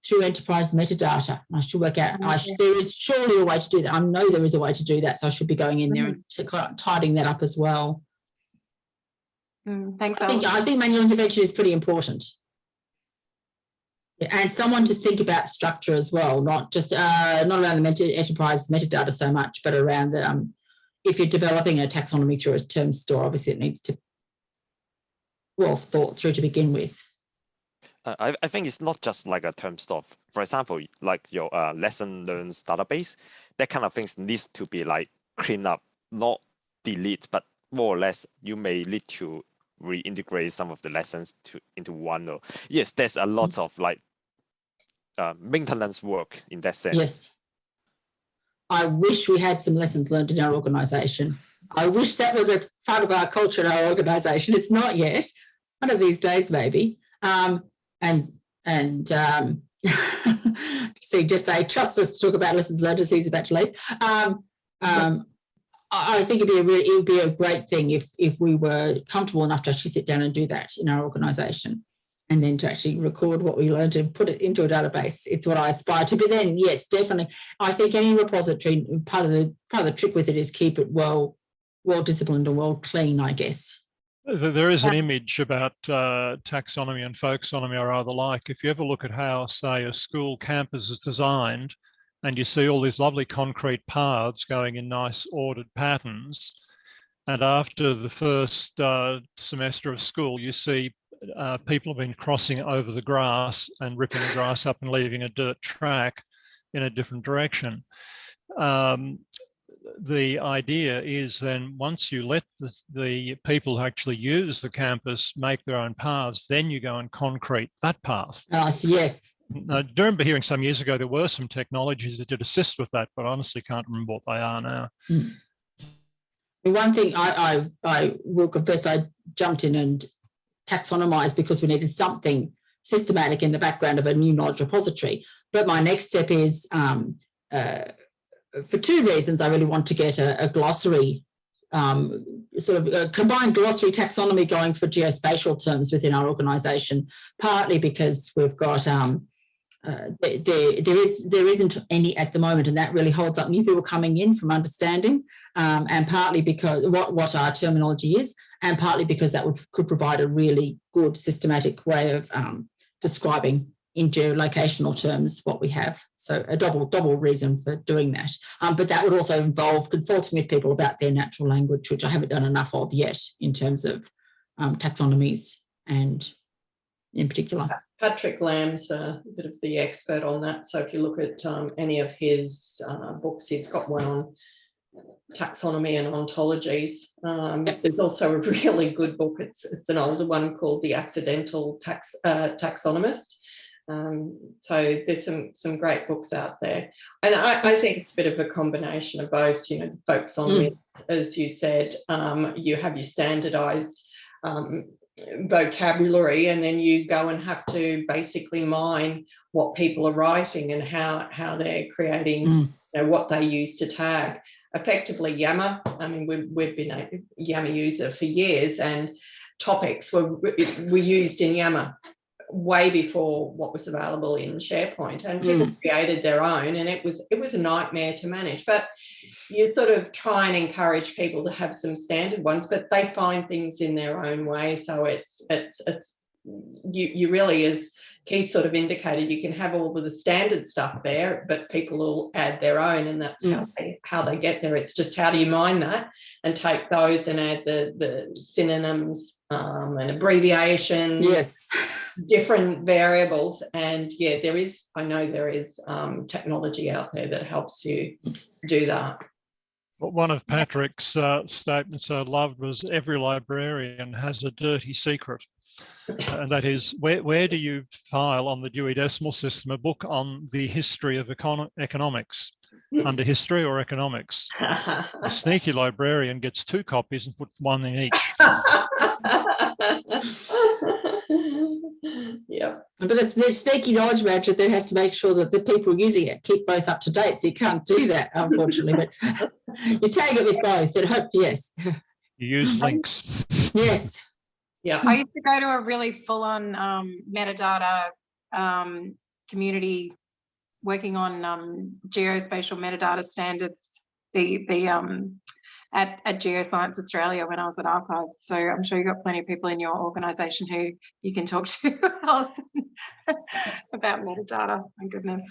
through enterprise metadata. I should work out. There is surely a way to do that. I know there is a way to do that, so I should be going in there and tidying that up as well. Thanks. I think manual intervention is pretty important, and someone to think about structure as well, not just not around the enterprise metadata so much, but around the if you're developing a taxonomy through a term store, obviously it needs to thought through to begin with. I think it's not just like a term store. For example, like your lesson learns database, that kind of things needs to be clean up, not delete, but more or less you may need to reintegrate some of the lessons into one. Or yes, there's a lot of maintenance work in that sense. Yes. I wish we had some lessons learned in our organisation. I wish that was a part of our culture in our organisation. It's not yet. One of these days, maybe. Just say, trust us to talk about lessons learned as he's about to leave. I think it would be a great thing if we were comfortable enough to actually sit down and do that in our organisation, and then to actually record what we learned and put it into a database. It's what I aspire to. But then, yes, definitely, I think any repository, part of the trick with it is keep it well disciplined and well clean, I guess. There is an image about taxonomy and folksonomy or other like. If you ever look at how, say, a school campus is designed, and you see all these lovely concrete paths going in nice ordered patterns, And after the first semester of school, you see people have been crossing over the grass and ripping the grass up and leaving a dirt track in a different direction. The idea is then once you let the people who actually use the campus make their own paths, then you go and concrete that path. Yes. I remember hearing some years ago there were some technologies that did assist with that, but I honestly can't remember what they are now. One thing I will confess, I jumped in and taxonomized because we needed something systematic in the background of a new knowledge repository. But my next step is, for two reasons, I really want to get a glossary, sort of a combined glossary taxonomy going for geospatial terms within our organisation, partly because we've got, there isn't any at the moment, and that really holds up new people coming in from understanding, and partly because what our terminology is, and partly because that could provide a really good systematic way of describing in geolocational terms what we have. So a double reason for doing that. But that would also involve consulting with people about their natural language, which I haven't done enough of yet in terms of taxonomies and in particular. Patrick Lamb's a bit of the expert on that. So if you look at any of his books, he's got one on taxonomy and ontologies. There's also a really good book. It's an older one called The Accidental Taxonomist. So there's some great books out there. And I think it's a bit of a combination of both, you know, the folks on this, as you said, you have your standardized vocabulary, and then you go and have to basically mine what people are writing and how they're creating, you know, what they use to tag. Effectively, Yammer, I mean, we've been a Yammer user for years, and topics were used in Yammer way before what was available in SharePoint, and people created their own, and it was a nightmare to manage. But you sort of try and encourage people to have some standard ones, but they find things in their own way. So it's you really, as Keith sort of indicated, you can have all of the standard stuff there, but people will add their own, and that's how they get there. It's just how do you mine that and take those and add the synonyms and abbreviations, different variables. And yeah, I know there is technology out there that helps you do that. One of Patrick's statements I loved was, every librarian has a dirty secret. And that is, where do you file on the Dewey Decimal System a book on the history of economics, under history or economics? The sneaky librarian gets 2 copies and puts one in each. Yeah. But the sneaky knowledge manager then has to make sure that the people using it keep both up to date. So you can't do that, unfortunately. But you tag it with both and hope, yes. You use links. Yes. Yeah. I used to go to a really full-on metadata community working on geospatial metadata standards, at Geoscience Australia when I was at Archives. So I'm sure you've got plenty of people in your organisation who you can talk to, Alison, about metadata. My goodness.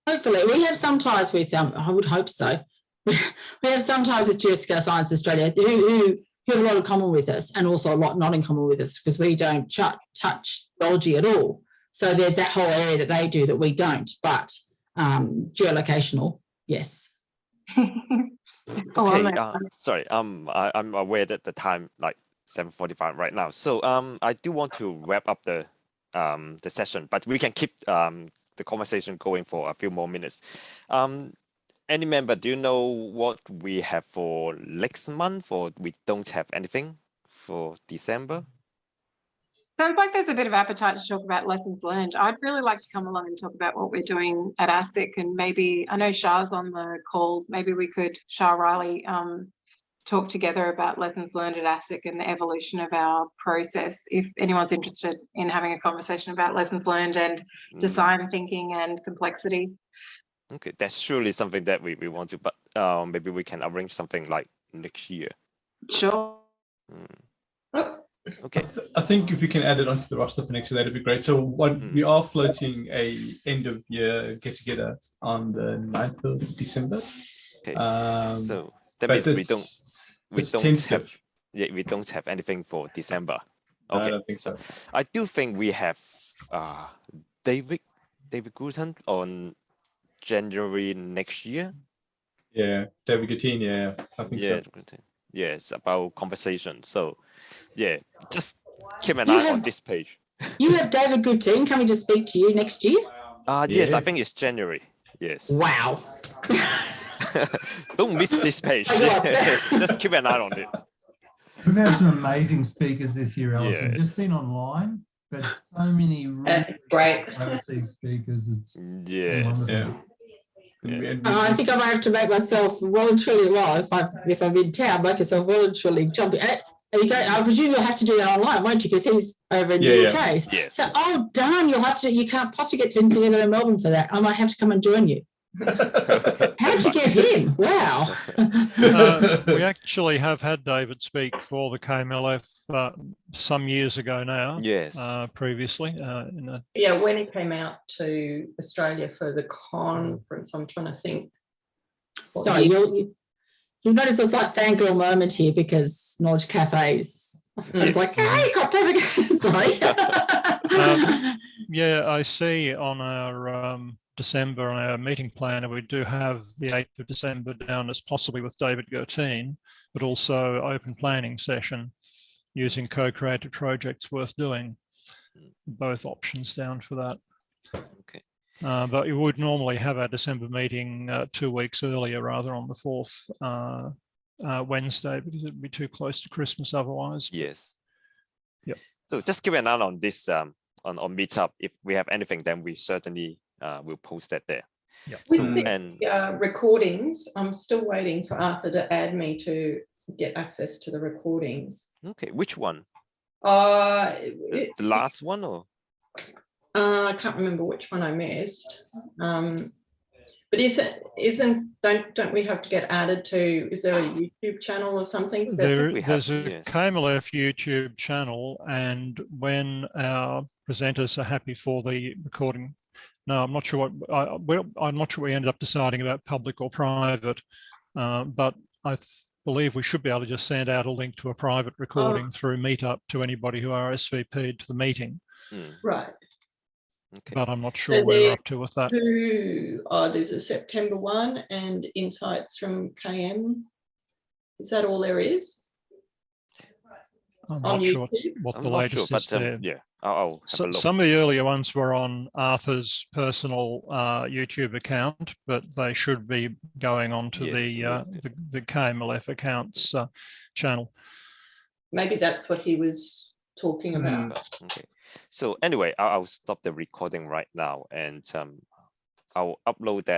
Hopefully. We have some ties with, I would hope so. We have some ties with Geoscience Australia who have a lot in common with us, and also a lot not in common with us, because we don't touch geology at all. So there's that whole area that they do that we don't, but geolocational, yes. Okay, sorry, I'm aware that the time like 7:45 right now. So I do want to wrap up the session, but we can keep the conversation going for a few more minutes. Any member, do you know what we have for next month, or we don't have anything for December? Sounds like there's a bit of appetite to talk about lessons learned. I'd really like to come along and talk about what we're doing at ASIC, and maybe, I know Shah's on the call, maybe we could, Shah Riley, talk together about lessons learned at ASIC and the evolution of our process, if anyone's interested in having a conversation about lessons learned and design thinking and complexity. Okay, that's surely something that we want to, but maybe we can arrange something like next year. Sure. Okay. I think if you can add it onto the roster for next year, that'd be great. So we are floating a end of year get together on the 9th of December. Okay. So that means we don't. we It's don't tentative. have. Yeah, we don't have anything for December. No, Okay. I don't think so. I do think we have David Guten on January next year. Yeah, David Gutin, yeah, I think so. Yes, about conversation. So yeah, just keep an You eye on have- this page. You have David Gutine coming to speak to you next year? Yes, Yeah. I think it's January. Yes. Wow. Don't miss this page. Oh, God. Yes, just keep an eye on it. We've had some amazing speakers this year, Alison. Yes. Just been online, but so many really Great. overseas speakers. It's Yes. wonderful. Yeah. Yeah. I think I might have to make myself well and truly, if I'm in town, make myself well and truly jump in. I presume you'll have to do that online, won't you? Because he's over in the UK. Yes. So, oh, darn, you can't possibly get together in Melbourne for that. I might have to come and join you. How did you get him? Wow. We actually have had David speak for the KMLF some years ago now. Yes. Previously. Yeah, when he came out to Australia for the conference, I'm trying to think. Sorry, you notice there's like fangirl moment here because Knowledge Cafes. I was like, hey, got David. Sorry. Yeah, I see on our December on our meeting planner, we do have the 8th of December down as possibly with David Gertine, but also open planning session using co-creative projects worth doing. Both options down for that. Okay. But you would normally have our December meeting 2 weeks earlier, rather on the 4th Wednesday, because it'd be too close to Christmas otherwise. Yes. Yep. So just keep an eye on this on Meetup. If we have anything, then we certainly will post that there. Yep. With So, the and recordings, I'm still waiting for Arthur to add me to get access to the recordings. okay, which one? The The last one or? I can't remember which one I missed. But don't we have to get added to? Is there a YouTube channel or something? There's a yes. KMLF YouTube channel, and when our presenters are happy for the recording, no, I'm not sure I'm not sure we ended up deciding about public or private, but I believe we should be able to just send out a link to a private recording through Meetup to anybody who RSVP'd to the meeting. Right. Okay. But I'm not sure where we're up to with that. There's a September one and insights from KM. Is that all there is? I'm on not sure YouTube? what I'm the not latest sure, is but there. yeah, I'll have a look. Some of the earlier ones were on Arthur's personal YouTube account, but they should be going on to the KMLF accounts channel. Maybe that's what he was talking about. Okay. So anyway, I'll stop the recording right now, and I'll upload that